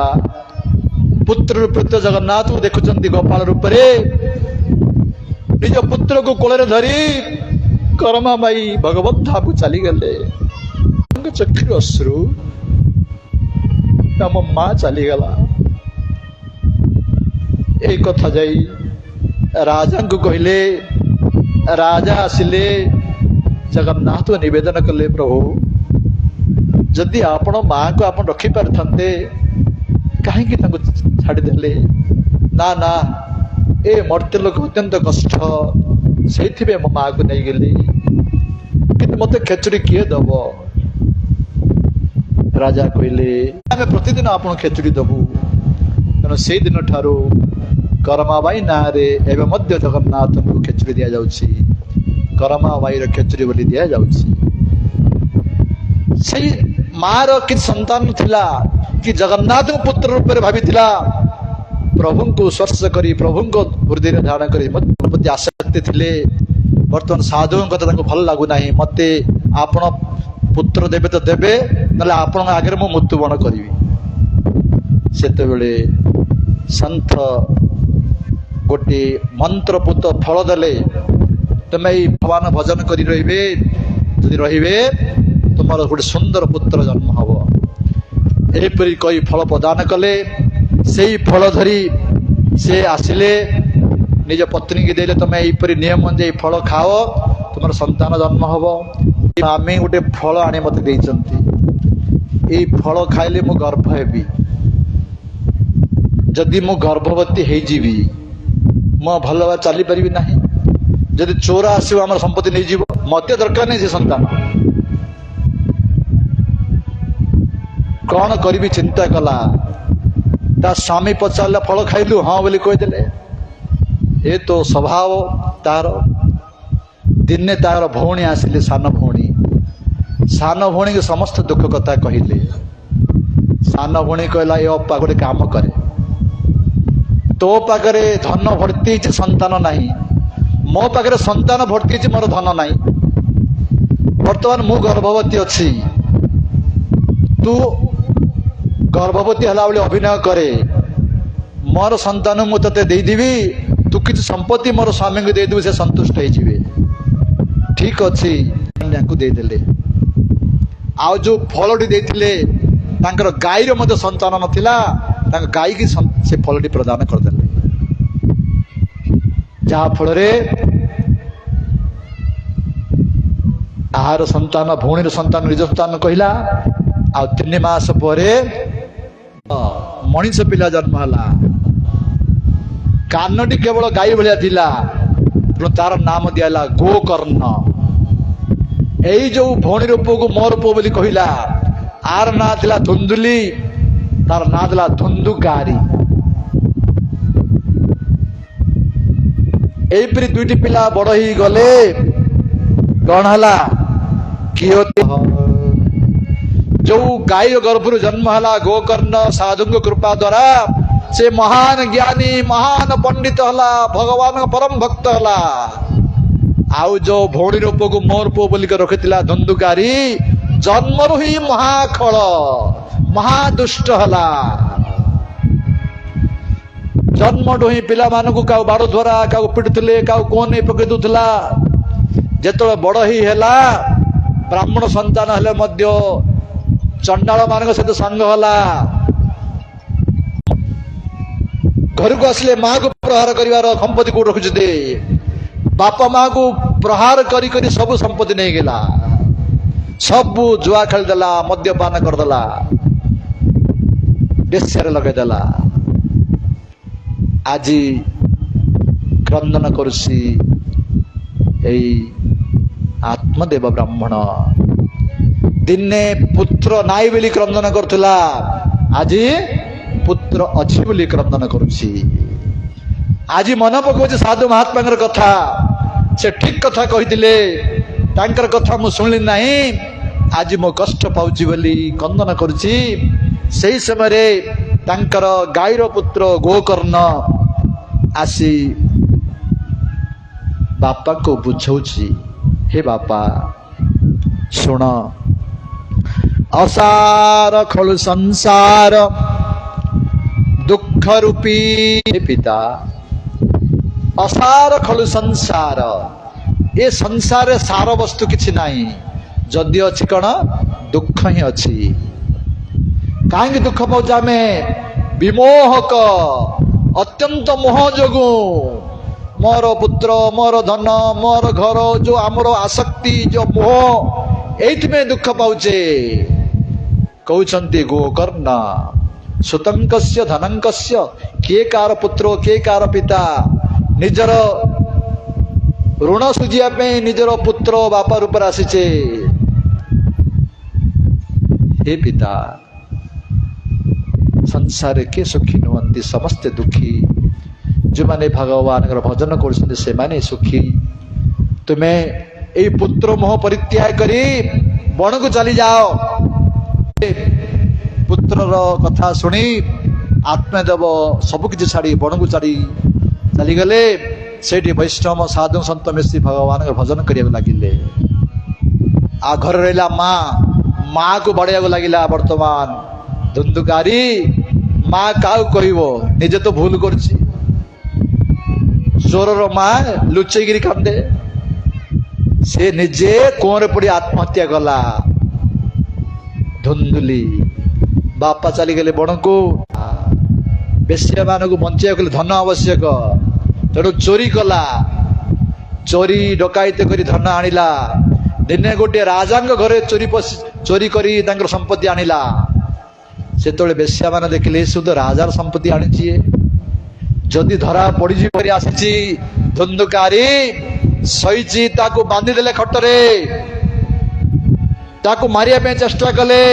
ପୁତ୍ର ରୂପେ ଜଗନ୍ନାଥଙ୍କୁ ଦେଖୁଛନ୍ତି ଗୋପାଳ ରୂପରେ। ନିଜ ପୁତ୍ରକୁ କୋଳରେ ଧରି କରମାବାଇ ଭଗବତ ଧାମକୁ ଚାଲିଗଲେ। ଚକ୍ଷୁରୁ ଅଶ୍ରୁ, ଆମ ମା ଚାଲିଗଲା। এই କଥା ଯାଇ ରାଜାଙ୍କୁ କହିଲେ। ରାଜା ଆସିଲେ, ଜଗନ୍ନାଥ ନିବେଦନ କଲେ, ପ୍ରଭୁ ଯଦି ଆପଣ ମାଙ୍କୁ ଆପଣ ରଖିପାରିଥାନ୍ତେ କାହିଁକି ତାଙ୍କୁ ଛାଡ଼ିଦେଲେ? ନା ନା, ଏ ମର୍ତ୍ତ୍ୟ ଲୋକ ଅତ୍ୟନ୍ତ କଷ୍ଟ, ସେଇଥିପାଇଁ ମୋ ମାକୁ ନେଇଗଲି, କିନ୍ତୁ ମତେ ଖେଚୁଡ଼ି କିଏ ଦବ? ରାଜା କହିଲେ, ଆମେ ପ୍ରତିଦିନ ଆପଣ ଖେଚୁଡ଼ି ଦବୁ। ତେଣୁ ସେଇଦିନ ଠାରୁ କରମାବାଇ ନାଁରେ ଏବେ ମଧ୍ୟ ଜଗନ୍ନାଥଙ୍କୁ ଖେଚୁଡ଼ି ଦିଆଯାଉଛି। କରମାବାଇର ଖେଚୁଡ଼ି ବୋଲି ଦିଆଯାଉଛି। ସେଇ ମାର କିଛି ସନ୍ତାନ ଥିଲା କି ଜଗନ୍ନାଥଙ୍କୁ ପୁତ୍ର ରୂପରେ ଭାବିଥିଲା। ପ୍ରଭୁଙ୍କୁ ସ୍ପର୍ଶ କରି ପ୍ରଭୁଙ୍କ ହୃଦୟରେ ଧାରଣ କରି ପ୍ରତି ଆସକ୍ତି ଥିଲେ। ବର୍ତ୍ତମାନ ସାଧୁଙ୍କ କଥା ତାଙ୍କୁ ଭଲ ଲାଗୁନାହିଁ। ମତେ ଆପଣ ପୁତ୍ର ଦେବେ ତ ଦେବେ, ନହେଲେ ଆପଣଙ୍କ ଆଗରେ ମୁଁ ମୃତ୍ୟୁବରଣ କରିବି। ସେତେବେଳେ ସନ୍ଥ ଗୋଟିଏ ମନ୍ତ୍ରପୁତ ଫଳ ଦେଲେ, ତମେ ଏଇ ଭଗବାନ ଭଜନ କରି ରହିବେ, ଯଦି ରହିବେ ତୁମର ଗୋଟେ ସୁନ୍ଦର ପୁତ୍ର ଜନ୍ମ ହବ। ଏହିପରି କହି ଫଳ ପ୍ରଦାନ କଲେ। ସେଇ ଫଳ ଧରି ସେ ଆସିଲେ, ନିଜ ପତ୍ନୀକି ଦେଲେ, ତମେ ଏଇପରି ନିୟମ ଅନୁଯାୟୀ ଫଳ ଖାଅ, ତୁମର ସନ୍ତାନ ଜନ୍ମ ହବ। ଆମେ ଗୋଟେ ଫଳ ଆଣି ମତେ ଦେଇଛନ୍ତି, ଏଇ ଫଳ ଖାଇଲେ ମୁଁ ଗର୍ଭ ହେବି। ଯଦି ମୁଁ ଗର୍ଭବତୀ ହେଇଯିବି, ମୁଁ ଭଲ ଭାବରେ ଚାଲିପାରିବି ନାହିଁ। ଯଦି ଚୋର ଆସିବ ଆମର ସମ୍ପତ୍ତି ନେଇଯିବ, ମତେ ଦରକାର ନାହିଁ ସେ ସନ୍ତାନ। କଣ କରିବି ଚିନ୍ତା କଲା। ତା ସ୍ୱାମୀ ପଚାରିଲା, ଫଳ ଖାଇଲୁ? ହଁ ବୋଲି କହିଦେଲେ। ଏ ତ ସ୍ୱଭାବ ତାର। ଦିନେ ତାର ଭଉଣୀ ଆସିଲେ, ସାନ ଭଉଣୀ। ସାନ ଭଉଣୀକୁ ସମସ୍ତ ଦୁଃଖ କଥା କହିଲେ। ସାନ ଭଉଣୀ କହିଲା, ଏ ଅପା ଗୋଟେ କାମ କରେ, ତୋ ପାଖରେ ଧନ ଭର୍ତ୍ତି ହେଇଛି, ସନ୍ତାନ ନାହିଁ। ମୋ ପାଖରେ ସନ୍ତାନ ଭର୍ତ୍ତି ହେଇଛି, ମୋର ଧନ ନାହିଁ। ବର୍ତ୍ତମାନ ମୁଁ ଗର୍ଭବତୀ ଅଛି, ତୁ ଗର୍ଭବତୀ ହେଲା ଭଳି ଅଭିନୟ କରେ, ମୋର ସନ୍ତାନ ମୁଁ ତତେ ଦେଇଦେବି, ତୁ କିଛି ସମ୍ପତ୍ତି ମୋର ସ୍ୱାମୀଙ୍କୁ ଦେଇଦେବୁ, ସେ ସନ୍ତୁଷ୍ଟ ହେଇଯିବେ। ଠିକ ଅଛି, ୟାଙ୍କୁ ଦେଇଦେଲେ। ଆଉ ଯୋଉ ଫଳଟି ଦେଇଥିଲେ, ତାଙ୍କର ଗାଈର ମଧ୍ୟ ସନ୍ତାନ ନଥିଲା, ତାଙ୍କ ଗାଈକି ସେ ଫଳଟି ପ୍ରଦାନ କରିଦେଲେ। ଯାହା ଫଳରେ ତାହାର ସନ୍ତାନ, ଭଉଣୀର ସନ୍ତାନ ନିଜ ସନ୍ତାନ କହିଲା। ଆଉ 3 ମାସ ପରେ ମଣିଷ ପିଲା ଜନ୍ମ ହେଲା। କାନଟି କେବଳ ଗାଈ ଭଳିଆ ଥିଲା, ତାର ନାମ ଦିଆହେଲା ଗୋକର୍ଣ୍ଣ। ଏଇ ଯୋଉ ଭଉଣୀର ପୁଅକୁ ମୋର ପୁଅ ବୋଲି କହିଲା, ଆର ନାଁ ଥିଲା ଧୁନ୍ଦୁଲି, ତାର ନାଁ ଥିଲା ଧୁନ୍ଦୁଗାରି। ଏଇପରି 2ଟି ପିଲା ବଡ ହେଇଗଲେ। କଣ ହେଲା? ଯୋଉ ଗାଈ ଗର୍ଭରୁ ଜନ୍ମ ହେଲା ଗୋକର୍ଣ୍ଣ, ସାଧୁଙ୍କ କୃପା ଦ୍ୱାରା ସେ ମହାନ ଜ୍ଞାନୀ, ମହାନ ପଣ୍ଡିତ ହେଲା, ଭଗବାନଙ୍କ ପରମ ଭକ୍ତ ହେଲା। ଆଉ ଯୋଉ ଭଉଣୀର ପୁଅକୁ ମୋର ପୁଅ ବୋଲିକି ରଖିଥିଲା ଧୁନ୍ଦୁଗାରି, ଜନ୍ମରୁ ହିଁ ମହାଖଳ, ମହାଦୁଷ୍ଟ ହେଲା। ଜନ୍ମଠୁ ହିଁ ପିଲାମାନଙ୍କୁ କାହାକୁ ବାଡ ଧରା, କାହାକୁ ପିଟୁଥିଲେ, କାହାକୁ କଣ ନେଇ ପକେଇ ଦଉଥିଲା। ଯେତେବେଳେ ବଡ ହେଇ ହେଲା, ବ୍ରାହ୍ମଣ ସନ୍ତାନ ହେଲେ ମଧ୍ୟ ଚଣ୍ଡାଳ ମାନଙ୍କ ସହିତ ସାଙ୍ଗ ହେଲା। ଘରକୁ ଆସିଲେ ମାକୁ ପ୍ରହାର କରିବାର ସମ୍ପତ୍ତି କୋଉଠି ରଖୁଛନ୍ତି? ବାପା ମାକୁ ପ୍ରହାର କରି କରି ସବୁ ସମ୍ପତ୍ତି ନେଇଗଲା। ସବୁ ଜୁଆ ଖେଳିଦେଲା, ମଦ୍ୟପାନ କରିଦେଲା, ବେଶ୍ୟାରେ ଲଗେଇଦେଲା। ଆଜି କ୍ରନ୍ଦନ କରୁଛି ଏଇ ଆତ୍ମଦେବ ବ୍ରାହ୍ମଣ। ଦିନେ ପୁତ୍ର ନାଇଁ ବୋଲି କ୍ରନ୍ଦନ କରୁଥିଲା, ଆଜି ପୁତ୍ର ଅଛି ବୋଲି କ୍ରନ୍ଦନ କରୁଛି। आज मन पकाउछि साधु महात्मा कथा से ठीक कथा कहिथिले तांकर कथा मु सुनली नाही आज मो कष्ट पाउछि बोली कंदन करुछि। सेही समय रे तांकर गाईर पुत्र गोकर्ण आसी बापा को बुझौछि, हे बापा सुन असार खलु संसार दुख रूपी, हे पिता असार खलु संसार ए संसार सार वस्तु किछि नाही, जदि अछि कण दुख ही अछि। काहे दुख पाउछ आमे विमोहक अत्यंत मोह जोगु मोर पुत्र मोर धन मोर घर जो आमर आसक्ति जो मोह एइथ में दुख पाउचे। कहउछन्ति गोकर्ण सुतंकस्य धनंकस्य के कार पुत्र के कार पिता निजर ऋण सुझिया पे निजर पुत्र बापा रूप आसीचे। हे पिता संसार के सुखी नुहंती समस्ते दुखी, जो माने भगवान भजन कर से माने सुखी। तुम्हें ए पुत्र मोह परित्याग करी बन को चली जाओ। पुत्र कथा शुणी आत्मदेव सबकि छाड़ी बन को चली गले। सेठी वैष्णव साधु सन्त मिश्री भगवान भजन करिया लगिले। आ घर रहा माँ को बढ़िया लगिला। वर्तमान धुंधुकारी माँ का निजे तो भूल कर चोर माँ लुचेगिरी कांदे से निजे कुआं पड़ी आत्महत्या कला। धुंधुली बापा चली गले बण को। बेश्या मान को बंचा धन आवश्यक, तेणु चोरी कला। चोरी डकायत करी धन आनिला। दिने गोटे राजांग घरे चोरी करी तांकर संपत्ति आनिला। से बेश्या मान देखिले सुध राजार संपत्ति आनी जदि धरा पड़ी आसी धुंधुकारी सही ताकू बांधी देले खटरे ताकू मारिया पे चेष्टा कले।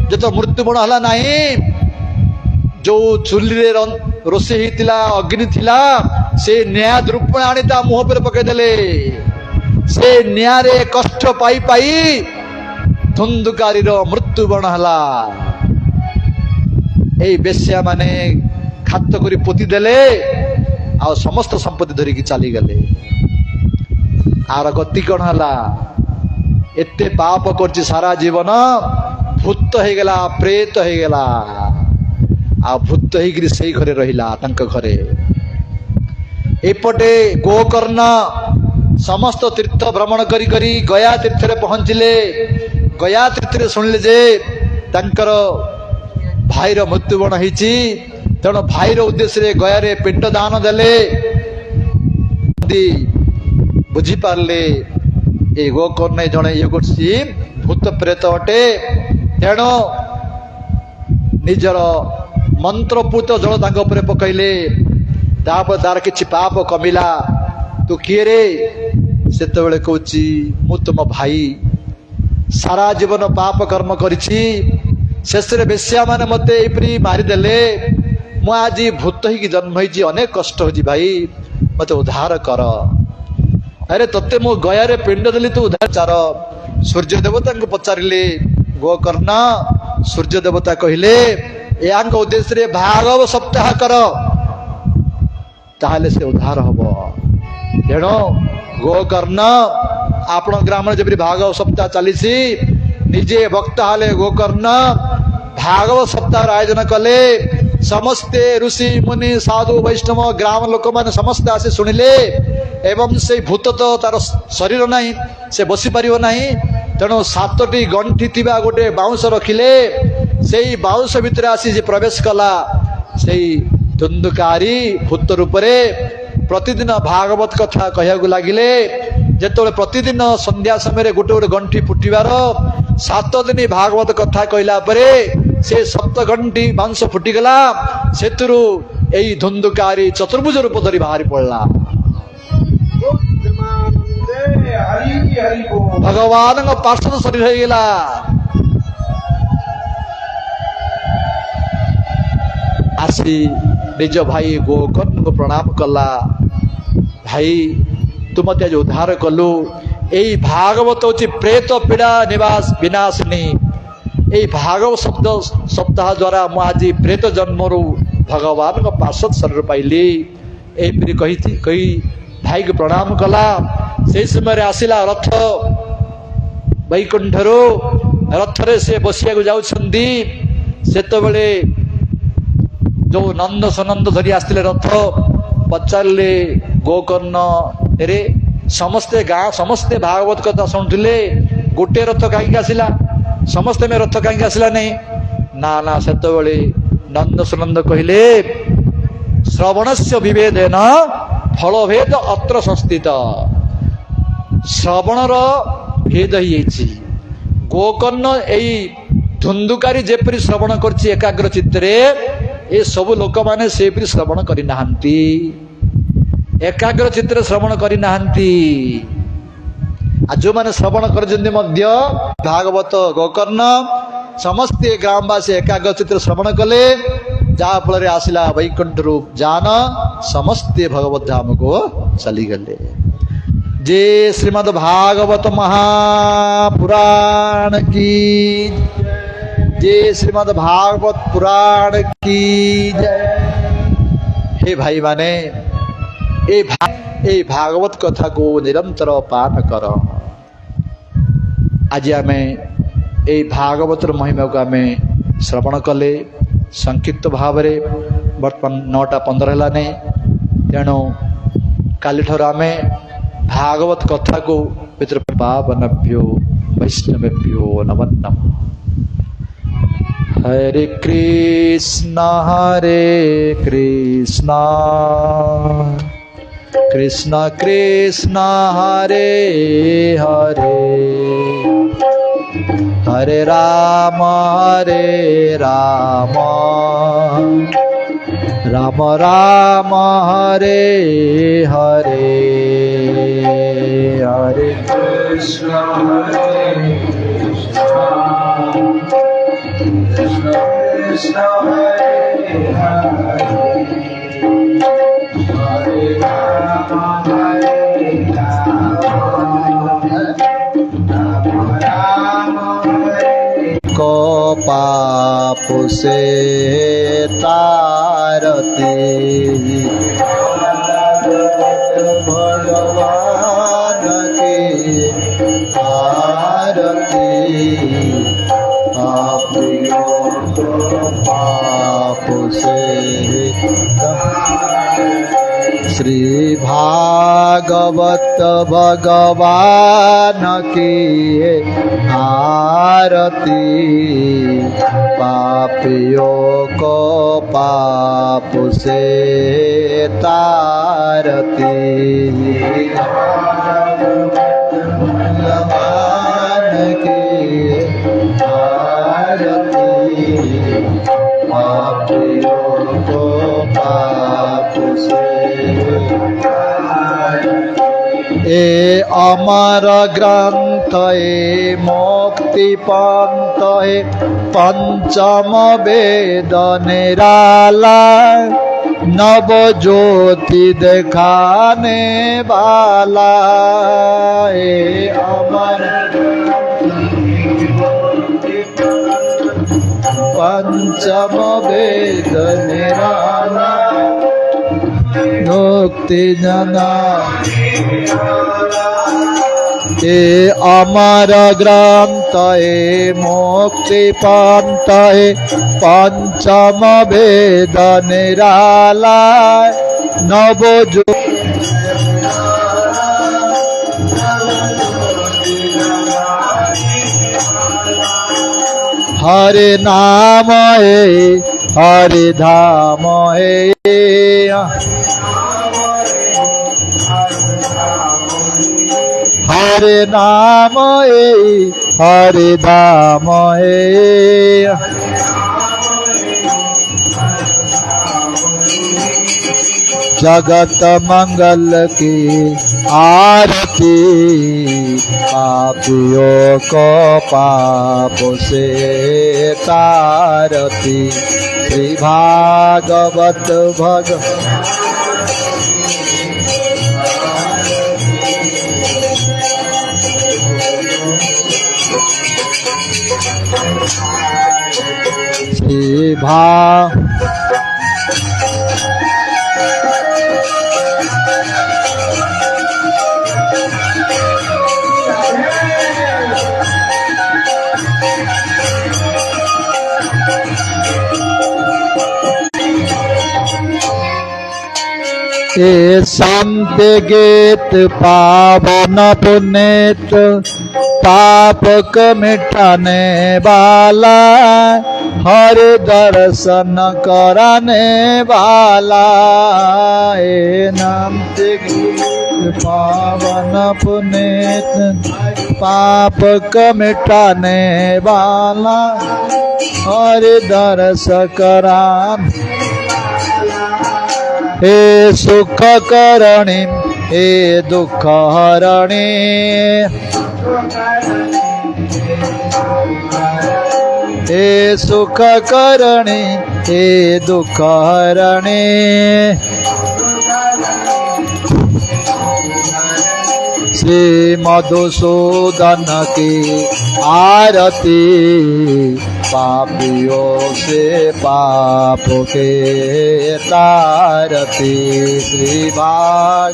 जो तो मृत्युबण हला नहीं, जो चुली रे रोषे होता अग्नि थिला से न्याय द्रुपण आनी ता मुह पर पकईदेले। से न्याय रे कष्ट पाई पाई धुंधुकारी मृत्युबण हला। ए बेश्या माने खात करी पोती देले आ समस्त संपत्ति धरिकी चली गले। आर गति कौन हला, एते पाप करछि सारा जीवन भूत हो गला प्रेत हो गला। आ भूत होकर से घरे रहिला तांक घरे। एपटे गोकर्ण समस्त तीर्थ भ्रमण करी करी गया तीर्थ रे पहुंचले। गया तीर्थ रे सुनले जे तांकर भाईर मृत्युबण होईछि। तेणु भाईर उद्देश्य रे गया रे पिंड दान देले। बुझी पारले ए गोकर्ण जणे ये गोसी भूत प्रेत अटे। तेणु निजर मंत्रपूत जल तांग उपरे पकईले। तापर तार किछि पाप कमिला। तू किए रे? सेतेबेले कहूछि मु तुम भाई सारा जीवन पाप कर्म करिछि। शेष रे बेश्या माने मते एपरी मारिदेले। मु आज भूत ही जन्म होइछि, अनेक कष्ट होइछि भाई, मते उद्धार कर। अरे तते मु गया रे पिंड देली, तू उद्धार चार। सूर्य देवता को पचारिले गोकर्ण। सूर्य देवता कहिले यांक उद्देश्य रे भागव सप्ताह कर, ताहले से उद्धार हबो। तेणु गोकर्ण आपण ग्राम जब भागव सप्ताह चलीसी निजे भक्त हाले गोकर्ण भागव सप्ताह आयोजन कले। समस्ते ऋषि मुनि साधु वैष्णव ग्राम लोक माने समस्ते आसे सुनिले। एवं से भूत तो तार शरीर नहीं, से बसी पारिबो नहीं। तेणु 7टी गंठी थिबा गोटे बाउंस रखिले। सेई बाउंस भितर आसी जे प्रवेश कला। सेई धुंधुकारी भूत रूप रे प्रतिदिन भागवत कथा कहया लगिले। जेतोले प्रतिदिन संध्या समय गोटे गोटे गंठी फुटिबार 7 दिन भागवत कथा कहला परे से 7 गंठी मांस फुटिगला। सेतुरु एई धुंधुकारी चतुर्भुज रूप धरी बाहरी पड़ला। भगवान पार्षद शरीर हो गला। आसी निज भाई गोकर्ण को प्रणाम कला भाई तू मत आज उद्धार कलु यही भागवत हूँ प्रेत पीड़ा निवास विनाशिनी यही भागवत शब्द सप्ताह द्वारा मु आज प्रेत जन्म रू भगवान को पार्षद शरीर पाइली एमरी कही भाई को प्रणाम कला से समय आसिला रथ वैकुंठर रथरे से बसिया जाउछंदी सेतबेले जो नंद सनंद धरी आसते रथ पचारे गोकर्ण रे समस्ते गाँ समस्ते भागवत कथा शुणुले गोटे रथ कहीं आसला समस्ते में रथ कहीं आसला नहीं ना ना सेतबेले नंद सुनंद कहले श्रवणस्य विभेदेन फलभेद अत्र संस्थित श्रवणर भेद ही गोकर्ण यही धुंदुकारी जेपरी श्रवण करछि एकाग्र चित्तरे ए सब लोक माने सेपरी श्रवण करि नाहंती एकाग्र चित्तरे श्रवण करि नाहंती आ जो माने श्रवण करजंदी मध्य भागवत गोकर्ण समस्ते ग्रामवासी एकाग्र चित्तरे श्रवण कले जहाँ फल आसला वैकुंठ रूप जान समस्ते भगवत धाम को चली गले जे श्रीमद् भागवत महापुराण की जे श्रीमद् भागवत पुराण की जय। हे भाई माने ए भागवत कथा को निरंतर पाठ कर आज आम ए भागवत महिमा को आम श्रवण कले संक्षिप्त भाव बर्तमान 9:15 है तेणु काली ठार आम भागवत कथा को पितृ पावनभ्यो वैष्णवेभ्यो नमो नमः। हरे कृष्ण कृष्ण कृष्ण हरे हरे हरे राम राम राम हरे हरे हरे कृष्ण कृष्ण कृष्ण हरे हरे हरे राम को पाप से तारते भगवान के आरती पापियों को पाप से श्री भागवत भगवान की आरती पापियों को पाप से तारती भगवान की आरती पापियों को पाप से ए अमर ग्रंथ ए मुक्ति पंथ ए पंचम वेद निराला नव ज्योति दिखाने वाला ए अमर पंचम वेद निराला मुक्ति जना ए अमर ग्रंथ ए मुक्ति पंथ ए पंचम वेद निराला नव जो हरे नाम है हरे धाम है हरे नाम है हरे धाम है जगत मंगल की आरती पापियों को पाप से तारती श्री भागवत भग श्री ये संत गीत पावन पुनीत पाप को मिटाने वाला हर दर्शन कराने वाला ये नाम गीत पावन पुनीत पाप को मिटाने वाला हर दर्शन कराने हे सुख करणी हे दुख हरणी हे सुख करणी हे दुख हरणी श्री मधुसूदन की आरती पापियों से पाप के तारती श्री भाग